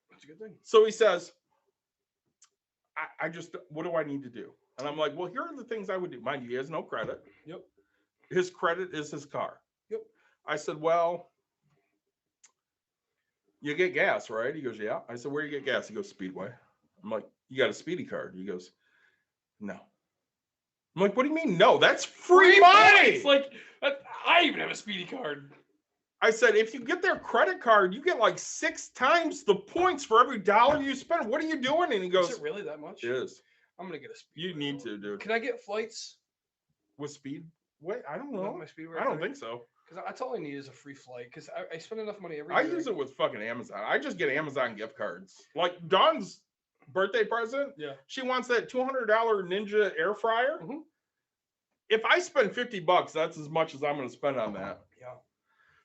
[SPEAKER 2] That's a good thing.
[SPEAKER 1] So he says, what do I need to do? And I'm like, well, here are the things I would do. Mind you, he has no credit.
[SPEAKER 2] Yep.
[SPEAKER 1] His credit is his car.
[SPEAKER 2] Yep.
[SPEAKER 1] I said, well, you get gas, right? He goes, yeah. I said, where do you get gas? He goes, Speedway. I'm like, you got a Speedy card? He goes, no. I'm like, what do you mean no? That's free money.
[SPEAKER 2] It's like, I even have a Speedy card.
[SPEAKER 1] I said, if you get their credit card, you get like 6 times the points for every dollar you spend. What are you doing? And he goes,
[SPEAKER 2] is it really that much?
[SPEAKER 1] It is.
[SPEAKER 2] I'm going to get a Speedway.
[SPEAKER 1] You need to, dude.
[SPEAKER 2] Can I get flights?
[SPEAKER 1] With Speed? Wait, I don't
[SPEAKER 2] With
[SPEAKER 1] know.
[SPEAKER 2] my Speedway
[SPEAKER 1] I don't
[SPEAKER 2] card?
[SPEAKER 1] think so.
[SPEAKER 2] Because that's all I need is a free flight. Because I spend enough money every
[SPEAKER 1] I
[SPEAKER 2] year.
[SPEAKER 1] use it with fucking Amazon. I just get Amazon gift cards. Like Dawn's birthday present.
[SPEAKER 2] Yeah.
[SPEAKER 1] She wants that $200 Ninja air fryer.
[SPEAKER 2] Mhm.
[SPEAKER 1] if I spend $50, that's as much as I'm going to spend on that.
[SPEAKER 2] Yeah.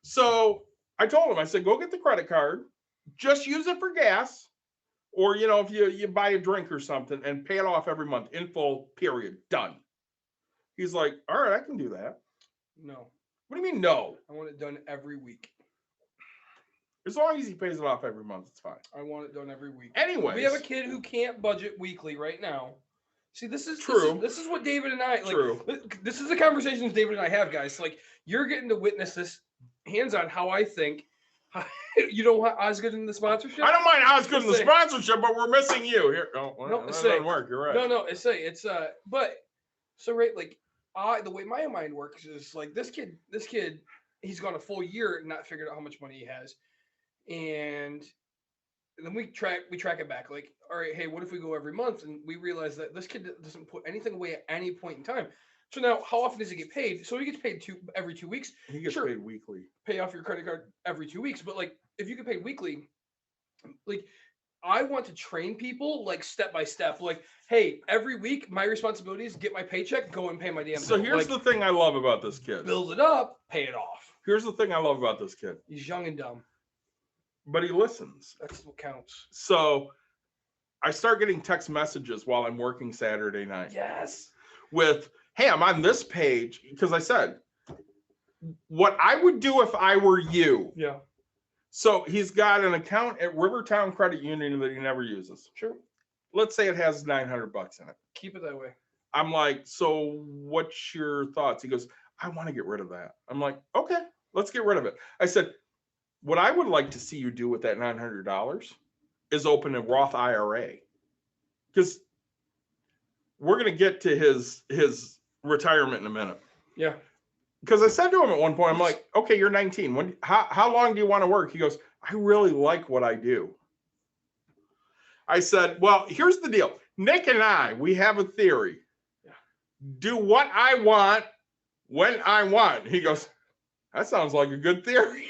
[SPEAKER 1] So I told him, I said, go get the credit card, just use it for gas, or, you know, if you buy a drink or something and pay it off every month in full, period, done. He's like, all right, I can do that.
[SPEAKER 2] No.
[SPEAKER 1] What do you mean no?
[SPEAKER 2] I want it done every week.
[SPEAKER 1] As long as he pays it off every month, it's fine.
[SPEAKER 2] I want it done every week.
[SPEAKER 1] Anyway,
[SPEAKER 2] we have a kid who can't budget weekly right now. See, this is
[SPEAKER 1] true.
[SPEAKER 2] This is what David and I like.
[SPEAKER 1] True.
[SPEAKER 2] This is the conversations David and I have, guys. Like, you're getting to witness this hands-on how I think. You don't want Osgood in the sponsorship?
[SPEAKER 1] I don't mind Osgood in the sponsorship, but we're missing you here. No, that doesn't work. You're right.
[SPEAKER 2] No, but so right, like the way my mind works is like this kid, he's gone a full year and not figured out how much money he has, and then we track it back. Like, all right, hey, what if we go every month? And we realize that this kid doesn't put anything away at any point in time. So now, how often does he get paid? So he gets paid every 2 weeks.
[SPEAKER 1] He gets paid weekly.
[SPEAKER 2] Pay off your credit card every 2 weeks. But like, if you get paid weekly, like, I want to train people like step by step. Like, hey, every week my responsibility is get my paycheck, go and pay my damn bill.
[SPEAKER 1] So here's the thing I love about this kid.
[SPEAKER 2] Build it up, pay it off.
[SPEAKER 1] Here's the thing I love about this kid.
[SPEAKER 2] He's young and dumb.
[SPEAKER 1] But he listens.
[SPEAKER 2] That's what counts.
[SPEAKER 1] So I start getting text messages while I'm working Saturday night.
[SPEAKER 2] Yes.
[SPEAKER 1] With, hey, I'm on this page. Because I said, what I would do if I were you.
[SPEAKER 2] Yeah.
[SPEAKER 1] So he's got an account at Rivertown Credit Union that he never uses.
[SPEAKER 2] Sure.
[SPEAKER 1] Let's say it has $900 in it.
[SPEAKER 2] Keep it that way.
[SPEAKER 1] I'm like, so what's your thoughts? He goes, I want to get rid of that. I'm like, okay, let's get rid of it. I said, what I would like to see you do with that $900 is open a Roth IRA. Because we're going to get to his retirement in a minute.
[SPEAKER 2] Yeah.
[SPEAKER 1] Because I said to him at one point, I'm like, okay, you're 19. How long do you want to work? He goes, I really like what I do. I said, well, here's the deal. Nick and I, we have a theory.
[SPEAKER 2] Yeah. Do
[SPEAKER 1] what I want when I want. He goes, that sounds like a good theory.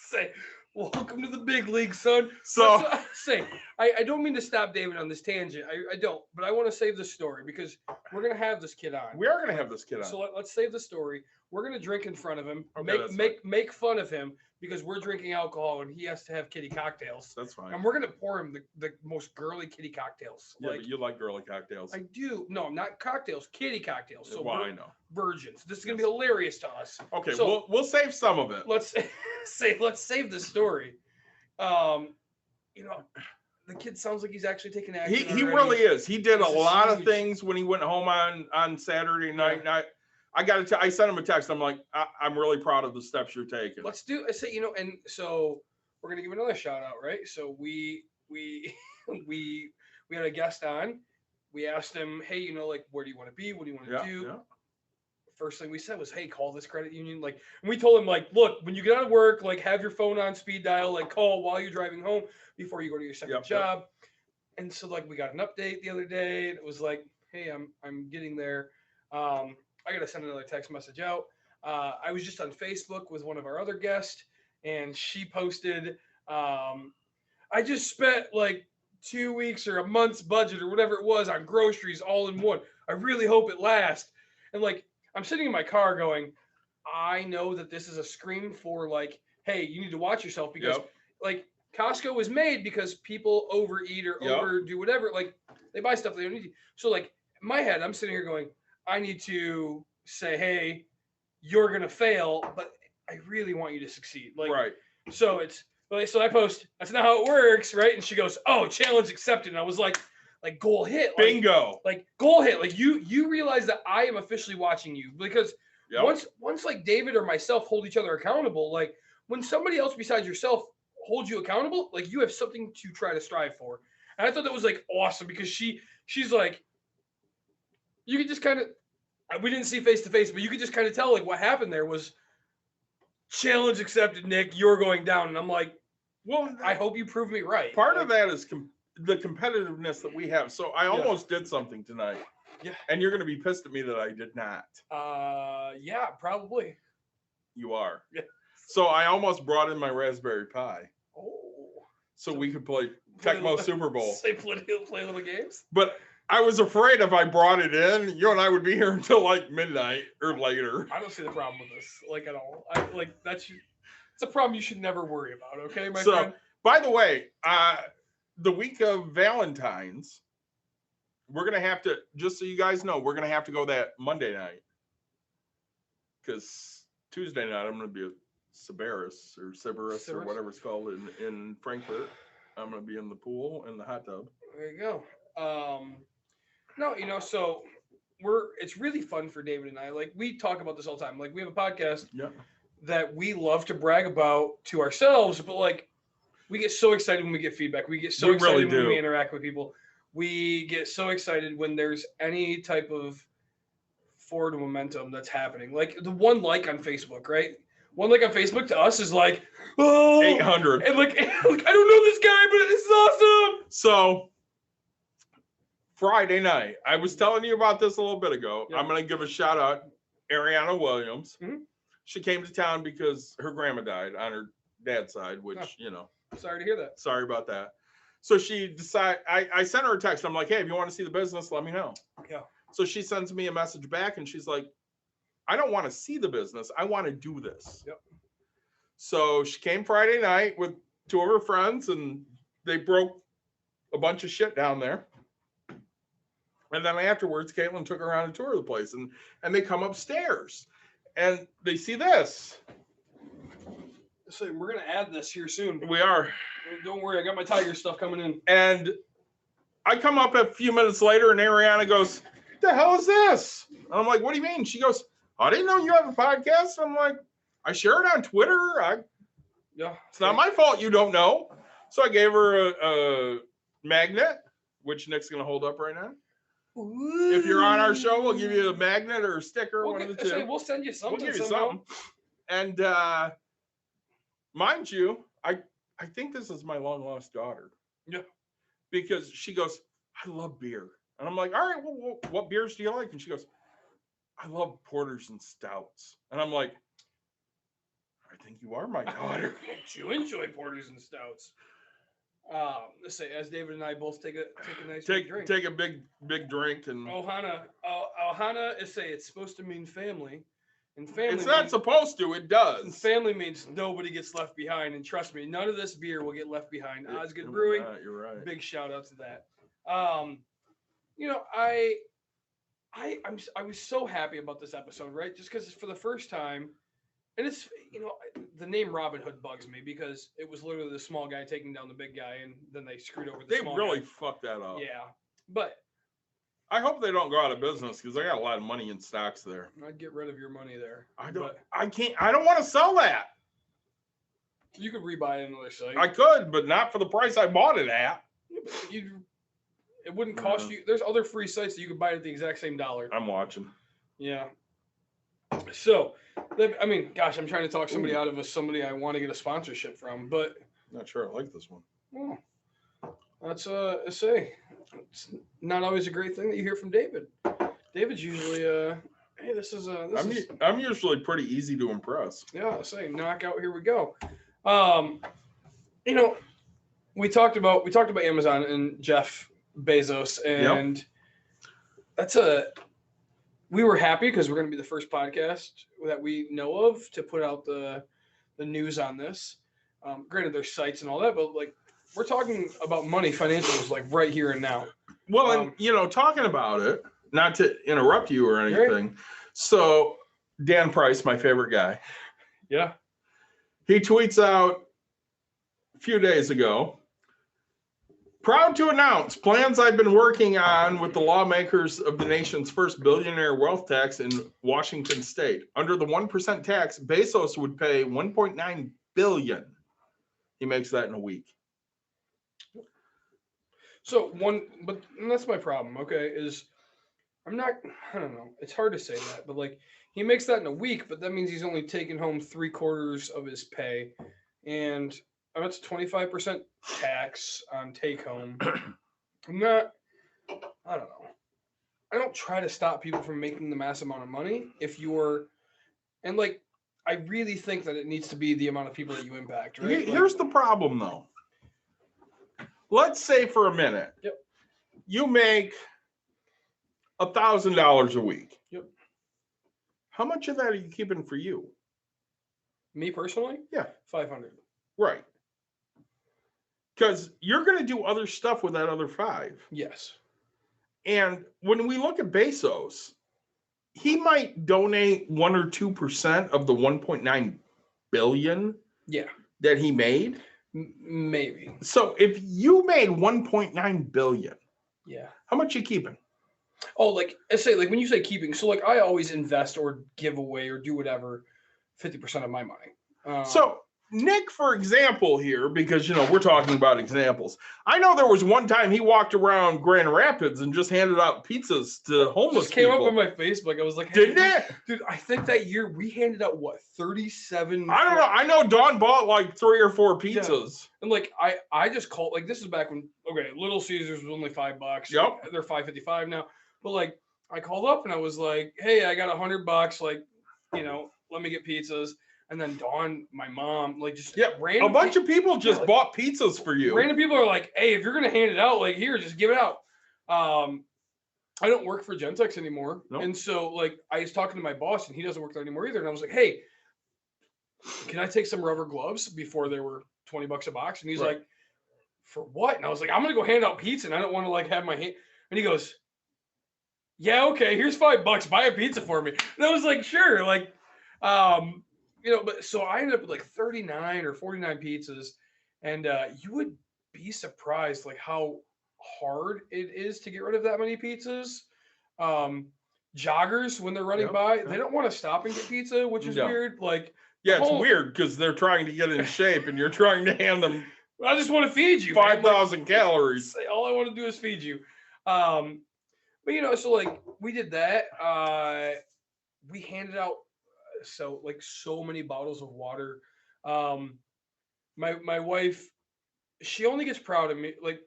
[SPEAKER 2] Say, welcome to the big league, son.
[SPEAKER 1] So
[SPEAKER 2] I don't mean to stop David on this tangent. I don't, but I want to save the story because we're gonna have this kid on.
[SPEAKER 1] We are gonna have this kid on.
[SPEAKER 2] So let's save the story. We're gonna drink in front of him.
[SPEAKER 1] Okay,
[SPEAKER 2] make fun of him because we're drinking alcohol and he has to have kitty cocktails.
[SPEAKER 1] That's fine.
[SPEAKER 2] And we're gonna pour him the most girly kitty cocktails.
[SPEAKER 1] Yeah, but you like girly cocktails.
[SPEAKER 2] I do. No, not cocktails. Kitty cocktails. So
[SPEAKER 1] I know.
[SPEAKER 2] Virgins. This is gonna be hilarious to us.
[SPEAKER 1] Okay, so we'll save some of it.
[SPEAKER 2] Let's save the story. You know, the kid sounds like he's actually taking action.
[SPEAKER 1] He really is. He did a lot of things when he went home on Saturday night. Yeah. I sent him a text. I'm like, I'm really proud of the steps you're taking.
[SPEAKER 2] Let's do. I say, you know, and so we're gonna give another shout out, right? So we had a guest on. We asked him, hey, you know, like, where do you want to be? What do you want to do? Yeah. First thing we said was, hey, call this credit union. Like, and we told him, like, look, when you get out of work, like, have your phone on speed dial, like, call while you're driving home before you go to your second job. Yep. And so, like, we got an update the other day. And it was like, hey, I'm getting there. I got to send another text message out. I was just on Facebook with one of our other guests, and she posted, I just spent, like, 2 weeks or a month's budget or whatever it was on groceries all in one. I really hope it lasts. And, like, I'm sitting in my car going, I know that this is a scream for like, hey, you need to watch yourself because like Costco was made because people overeat or overdo whatever. Like they buy stuff they don't need to. So like in my head, I'm sitting here going, I need to say, hey, you're going to fail, but I really want you to succeed. Like,
[SPEAKER 1] right.
[SPEAKER 2] So so I post, that's not how it works. Right. And she goes, oh, challenge accepted. And I was like goal hit.
[SPEAKER 1] Bingo.
[SPEAKER 2] Like goal hit. Like you realize that I am officially watching you because once like David or myself hold each other accountable, like when somebody else besides yourself holds you accountable, like you have something to try to strive for. And I thought that was like awesome because she's like, you could just kind of, we didn't see face to face, but you could just kind of tell like what happened there was challenge accepted, Nick, you're going down. And I'm like, well, I hope you prove me right.
[SPEAKER 1] Part of that is the competitiveness that we have. So I almost did something tonight.
[SPEAKER 2] Yeah.
[SPEAKER 1] And you're going to be pissed at me that I did not.
[SPEAKER 2] Yeah, probably.
[SPEAKER 1] You are.
[SPEAKER 2] Yeah.
[SPEAKER 1] So I almost brought in my Raspberry Pi.
[SPEAKER 2] Oh.
[SPEAKER 1] So we could play Tecmo Super Bowl.
[SPEAKER 2] Play little games.
[SPEAKER 1] But I was afraid if I brought it in, you and I would be here until like midnight or later.
[SPEAKER 2] I don't see the problem with this, like, at all. It's a problem you should never worry about. Okay, my
[SPEAKER 1] So,
[SPEAKER 2] friend.
[SPEAKER 1] by the way, the week of Valentine's, we're gonna have to, just so you guys know, we're gonna have to go that Monday night, because Tuesday night I'm gonna be at Cerberus or whatever it's called in Frankfurt. I'm gonna be in the pool and the hot tub.
[SPEAKER 2] There you go. No, so it's really fun for David and I. Like, we talk about this all the time. Like, we have a podcast that we love to brag about to ourselves, but like, we get so excited when we get feedback. We get so excited when we interact with people. We get so excited when there's any type of forward momentum that's happening. Like the one like on Facebook, right? One like on Facebook to us is like, oh,
[SPEAKER 1] 800.
[SPEAKER 2] And like, I don't know this guy, but this is awesome.
[SPEAKER 1] So Friday night, I was telling you about this a little bit ago. Yeah. I'm going to give a shout out, Ariana Williams. Mm-hmm. She came to town because her grandma died on her dad's side, which,
[SPEAKER 2] Sorry to hear that.
[SPEAKER 1] Sorry about that. So she decided, I sent her a text. I'm like, hey, if you want to see the business, let me know.
[SPEAKER 2] Yeah.
[SPEAKER 1] So she sends me a message back and she's like, I don't want to see the business. I want to do this.
[SPEAKER 2] Yep.
[SPEAKER 1] So she came Friday night with 2 of her friends and they broke a bunch of shit down there. And then afterwards, Caitlin took her around a tour of the place and they come upstairs and they see this.
[SPEAKER 2] So we're going to add this here soon.
[SPEAKER 1] We are.
[SPEAKER 2] Don't worry. I got my Tiger stuff coming in.
[SPEAKER 1] And I come up a few minutes later and Ariana goes, what the hell is this? And I'm like, what do you mean? She goes, I didn't know you have a podcast. I'm like, I share it on Twitter. It's not my fault you don't know. So I gave her a magnet, which Nick's going to hold up right now. Ooh. If you're on our show, we'll give you a magnet or a sticker, one of the two.
[SPEAKER 2] We'll send you something.
[SPEAKER 1] We'll give you something. And mind you, I think this is my long lost daughter.
[SPEAKER 2] Yeah.
[SPEAKER 1] Because she goes, I love beer. And I'm like, all right, well, what beers do you like? And she goes, I love porters and stouts. And I'm like, I think you are my daughter.
[SPEAKER 2] You enjoy porters and stouts. Let's say, as David and I both take a nice big drink.
[SPEAKER 1] Take a big drink. And
[SPEAKER 2] Ohana it's supposed to mean family. And family
[SPEAKER 1] it's not supposed to, it does. And
[SPEAKER 2] family means nobody gets left behind. And trust me, none of this beer will get left behind. Osgood Brewing.
[SPEAKER 1] You're right.
[SPEAKER 2] Big shout out to that. I was so happy about this episode, right? Just because it's for the first time. And it's, the name Robin Hood bugs me because it was literally the small guy taking down the big guy, and then they screwed over the small guy. They really
[SPEAKER 1] fucked that up.
[SPEAKER 2] Yeah. But
[SPEAKER 1] I hope they don't go out of business because they got a lot of money in stocks there.
[SPEAKER 2] I'd get rid of your money there.
[SPEAKER 1] I don't want to sell that.
[SPEAKER 2] You could rebuy it on another site.
[SPEAKER 1] I could, but not for the price I bought it at.
[SPEAKER 2] It wouldn't cost you. There's other free sites that you could buy it at the exact same dollar.
[SPEAKER 1] I'm watching.
[SPEAKER 2] Yeah. So, I mean, gosh, I'm trying to talk somebody out of somebody I want to get a sponsorship from, but
[SPEAKER 1] not sure I like this one.
[SPEAKER 2] Well, that's it's not always a great thing that you hear from David. David's usually hey,
[SPEAKER 1] I'm usually pretty easy to impress.
[SPEAKER 2] Yeah, knockout, here we go. We talked about Amazon and Jeff Bezos, and we were happy because we're going to be the first podcast that we know of to put out the news on this. Granted, there's sites and all that, but like we're talking about money, financials, like right here and now.
[SPEAKER 1] Well, and talking about it, not to interrupt you or anything. Right. So Dan Price, my favorite guy.
[SPEAKER 2] Yeah.
[SPEAKER 1] He tweets out a few days ago, proud to announce plans I've been working on with the lawmakers of the nation's first billionaire wealth tax in Washington state. Under the 1% tax, Bezos would pay $1.9 billion. He makes that in a week.
[SPEAKER 2] So that's my problem, okay, is I don't know. It's hard to say that, but like he makes that in a week, but that means he's only taking home 3/4 of his pay. And that's 25% tax on take home. I don't know. I don't try to stop people from making the mass amount of money I really think that it needs to be the amount of people that you impact, right?
[SPEAKER 1] Here's the problem though. Let's say for a minute,
[SPEAKER 2] yep,
[SPEAKER 1] you make $1,000 a week.
[SPEAKER 2] Yep.
[SPEAKER 1] How much of that are you keeping for you?
[SPEAKER 2] Me personally?
[SPEAKER 1] Yeah.
[SPEAKER 2] 500.
[SPEAKER 1] Right. Because you're going to do other stuff with that other 5.
[SPEAKER 2] Yes.
[SPEAKER 1] And when we look at Bezos, he might donate 1 or 2% of the 1.9 billion that he made.
[SPEAKER 2] Maybe.
[SPEAKER 1] So if you made 1.9 billion, how much you keeping?
[SPEAKER 2] Oh, like I say, like when you say keeping, so like I always invest or give away or do whatever 50% of my money.
[SPEAKER 1] So Nick, for example, here, because we're talking about examples. I know there was one time he walked around Grand Rapids and just handed out pizzas to homeless
[SPEAKER 2] people. Came up on
[SPEAKER 1] people.
[SPEAKER 2] my Facebook. I was like,
[SPEAKER 1] hey, didn't it?
[SPEAKER 2] Dude, I think that year we handed out what 37.
[SPEAKER 1] I don't know. I know Dawn bought like 3 or 4 pizzas.
[SPEAKER 2] Yeah. And like I just called, like, this is back when Little Caesars was only $5.
[SPEAKER 1] Yep.
[SPEAKER 2] They're $5.55 now. But like I called up and I was like, hey, I got $100. Like, let me get pizzas. And then Dawn, my mom, like just random.
[SPEAKER 1] A bunch of people just bought pizzas for you.
[SPEAKER 2] Random people are like, hey, if you're gonna hand it out, like here, just give it out. I don't work for Gentex anymore. Nope. And so like I was talking to my boss and he doesn't work there anymore either. And I was like, hey, can I take some rubber gloves before they were $20 a box? And he's like, for what? And I was like, I'm gonna go hand out pizza and I don't want to like have my hand. And he goes, yeah, okay, here's $5. Buy a pizza for me. And I was like, sure. Like, but so I ended up with like 39 or 49 pizzas, and you would be surprised like how hard it is to get rid of that many pizzas. Joggers, when they're running by, they don't want to stop and get pizza, which is weird. Like,
[SPEAKER 1] it's weird because they're trying to get in shape, and you're trying to hand them.
[SPEAKER 2] I just want to feed you
[SPEAKER 1] 5,000 calories.
[SPEAKER 2] All I want to do is feed you. But so like we did that. We handed out. So many bottles of water. My wife, she only gets proud of me like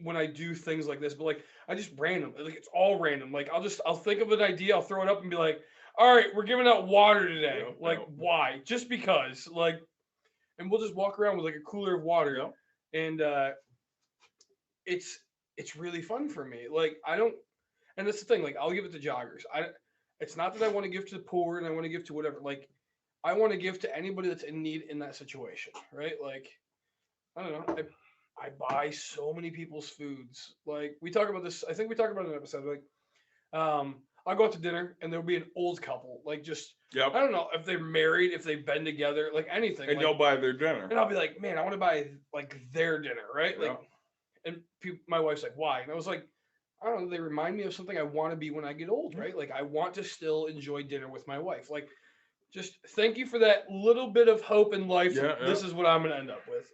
[SPEAKER 2] when I do things like this, but like I just random, like it's all random. Like I'll think of an idea, I'll throw it up and be like, all right, we're giving out water today. Why? Just because. Like, and we'll just walk around with like a cooler of water. And it's really fun for me. Like and that's the thing, like I'll give it to joggers. It's not that I want to give to the poor and I want to give to whatever. Like, I want to give to anybody that's in need in that situation, right? Like, I don't know. I buy so many people's foods. Like, we talk about this. I think we talked about it in an episode. Like, I'll go out to dinner and there'll be an old couple. Like, just, I don't know if they're married, if they've been together, like anything.
[SPEAKER 1] And you'll buy their dinner.
[SPEAKER 2] And I'll be like, man, I want to buy like their dinner, right? Like, and my wife's like, why? And I was like, I don't know, they remind me of something I want to be when I get old, right? Like I want to still enjoy dinner with my wife. Like, just thank you for that little bit of hope in life. This is what I'm going to end up with.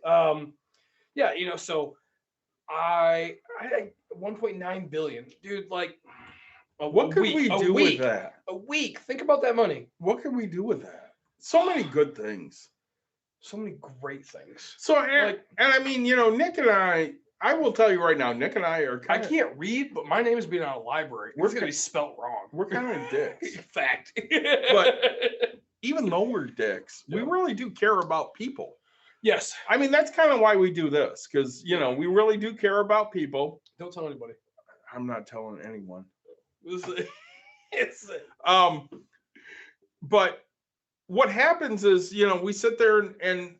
[SPEAKER 2] So I 1.9 billion, dude, like
[SPEAKER 1] what could we do with that?
[SPEAKER 2] A week. Think about that money.
[SPEAKER 1] What can we do with that? So many good things.
[SPEAKER 2] So many great things.
[SPEAKER 1] So, and I mean, Nick and I will tell you right now, Nick and I are
[SPEAKER 2] I can't read, but my name is being out of library. It's going to be spelt wrong.
[SPEAKER 1] We're kind of dicks.
[SPEAKER 2] Fact.
[SPEAKER 1] But even though we're dicks, we really do care about people.
[SPEAKER 2] Yes.
[SPEAKER 1] I mean, that's kind of why we do this, because, we really do care about people.
[SPEAKER 2] Don't tell anybody.
[SPEAKER 1] I'm not telling anyone. But what happens is, we sit there and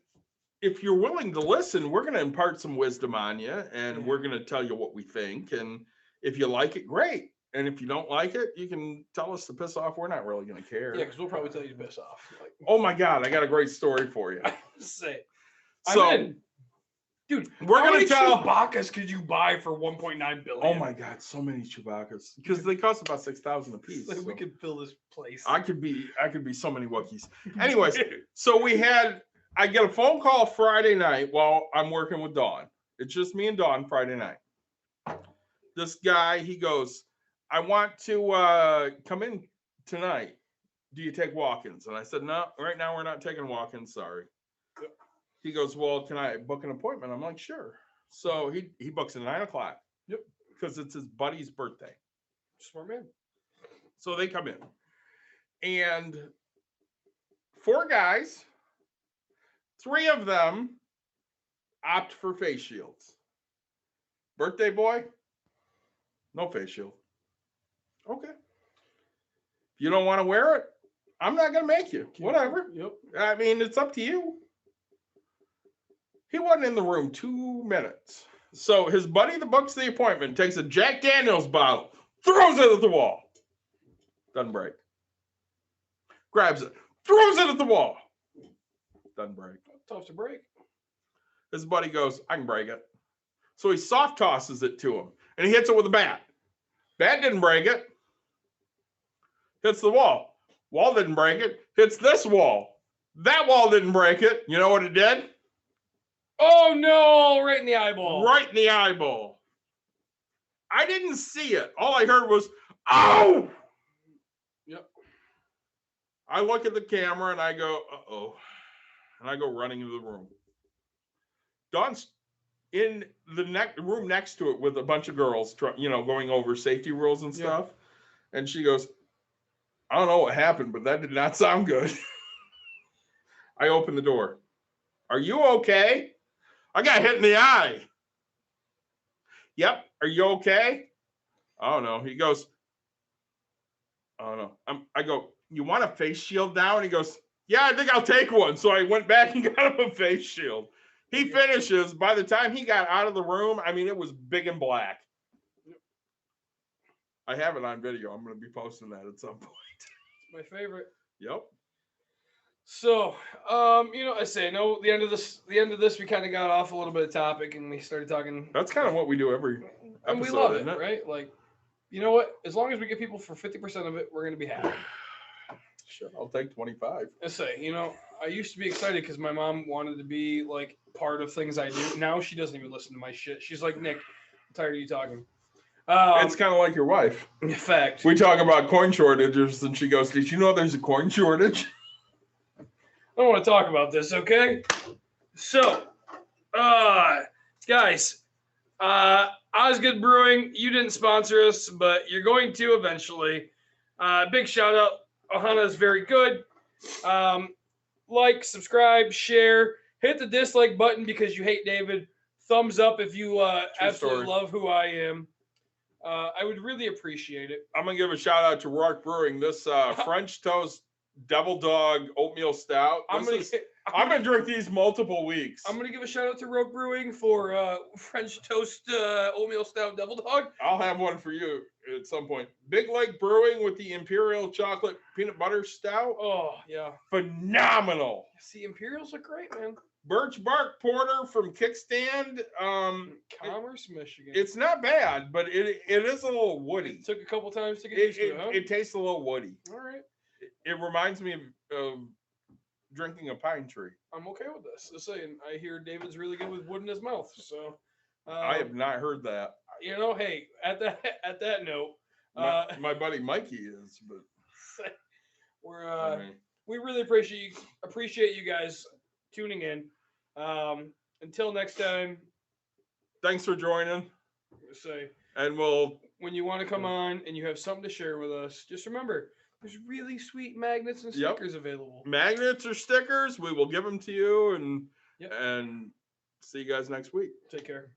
[SPEAKER 1] if you're willing to listen, we're going to impart some wisdom on you and we're going to tell you what we think. And if you like it, great. And if you don't like it, you can tell us to piss off. We're not really going to care.
[SPEAKER 2] Yeah, because we'll probably tell you to piss off. Like,
[SPEAKER 1] oh my God, I got a great story for you.
[SPEAKER 2] Dude,
[SPEAKER 1] we're going to tell.
[SPEAKER 2] Chewbacca's could you buy for 1.9 billion?
[SPEAKER 1] Oh my God, so many Chewbacca's because they cost about 6,000 a piece.
[SPEAKER 2] Like, so we could fill this place.
[SPEAKER 1] I could be so many Wookiees. Anyways, so I get a phone call Friday night while I'm working with Dawn. It's just me and Dawn Friday night. This guy, he goes, I want to come in tonight. Do you take walk-ins? And I said, no, right now we're not taking walk-ins. Sorry. He goes, well, can I book an appointment? I'm like, sure. So he books at 9:00.
[SPEAKER 2] Yep.
[SPEAKER 1] Because it's his buddy's birthday.
[SPEAKER 2] Smart man.
[SPEAKER 1] So they come in. And 4 guys, 3 of them opt for face shields. Birthday boy, no face shield. Okay. If you don't want to wear it, I'm not going to make you. Whatever.
[SPEAKER 2] Yep.
[SPEAKER 1] I mean, it's up to you. He wasn't in the room 2 minutes. So his buddy that books the appointment takes a Jack Daniels bottle, throws it at the wall. Doesn't break. Grabs it, throws it at the wall. Doesn't break.
[SPEAKER 2] Tough to break.
[SPEAKER 1] His buddy goes, I can break it. So he soft tosses it to him, and he hits it with a bat. Bat didn't break it. Hits the wall. Wall didn't break it. Hits this wall. That wall didn't break it. You know what it did?
[SPEAKER 2] Oh no! Right in the eyeball.
[SPEAKER 1] Right in the eyeball. I didn't see it. All I heard was, "Ow!"
[SPEAKER 2] Yep.
[SPEAKER 1] I look at the camera and I go, "Uh-oh," and I go running into the room. Dawn's in the room next to it with a bunch of girls, going over safety rules and stuff. Yeah. And she goes, I don't know what happened, but that did not sound good. I open the door. Are you okay? I got hit in the eye. Yep. Are you okay? I don't know. He goes, I don't know. I go, you want a face shield now? And he goes, yeah, I think I'll take one. So I went back and got him a face shield. He finishes. By the time he got out of the room, I mean, it was big and black. I have it on video. I'm going to be posting that at some point.
[SPEAKER 2] My favorite.
[SPEAKER 1] Yep.
[SPEAKER 2] So, I say no. The end of this, we kind of got off a little bit of topic, and we started talking.
[SPEAKER 1] That's kind of what we do every episode,
[SPEAKER 2] and we love it, right? Like, you know what? As long as we get people for 50% of it, we're gonna be happy.
[SPEAKER 1] Sure, I'll take 25.
[SPEAKER 2] I say, I used to be excited because my mom wanted to be like part of things I do. Now she doesn't even listen to my shit. She's like, Nick, I'm tired of you talking.
[SPEAKER 1] It's kind of like your wife.
[SPEAKER 2] In fact,
[SPEAKER 1] we talk about coin shortages, and she goes, "Did you know there's a coin shortage?"
[SPEAKER 2] I don't want to talk about this, okay? So, guys, Osgood Brewing, you didn't sponsor us, but you're going to eventually. Big shout out. Ohana is very good. Like, subscribe, share, hit the dislike button because you hate David. Thumbs up if you absolutely love who I am. I would really appreciate it.
[SPEAKER 1] I'm going to give a shout out to Rourke Brewing. This French Toast Devil Dog Oatmeal Stout. I'm going to drink these multiple weeks.
[SPEAKER 2] I'm going to give a shout out to Rourke Brewing for French Toast Oatmeal Stout Devil Dog.
[SPEAKER 1] I'll have one for you at some point. Big Lake Brewing with the Imperial Chocolate Peanut Butter Stout.
[SPEAKER 2] Oh, yeah.
[SPEAKER 1] Phenomenal.
[SPEAKER 2] See, Imperials are great, man.
[SPEAKER 1] Birch Bark Porter from Kickstand.
[SPEAKER 2] Commerce, Michigan.
[SPEAKER 1] It's not bad, but it is a little woody.
[SPEAKER 2] It took a couple times to get used to it, huh?
[SPEAKER 1] It tastes a little woody.
[SPEAKER 2] All right.
[SPEAKER 1] It reminds me of drinking a pine tree.
[SPEAKER 2] I'm okay with this. Just saying, I hear David's really good with wood in his mouth, so.
[SPEAKER 1] I have not heard that.
[SPEAKER 2] Hey, at that note,
[SPEAKER 1] my buddy Mikey is, but
[SPEAKER 2] we really appreciate you guys tuning in. Until next time.
[SPEAKER 1] Thanks for joining. And
[SPEAKER 2] when you want to come on and you have something to share with us, just remember there's really sweet magnets and stickers available.
[SPEAKER 1] Magnets or stickers, we will give them to you and see you guys next week.
[SPEAKER 2] Take care.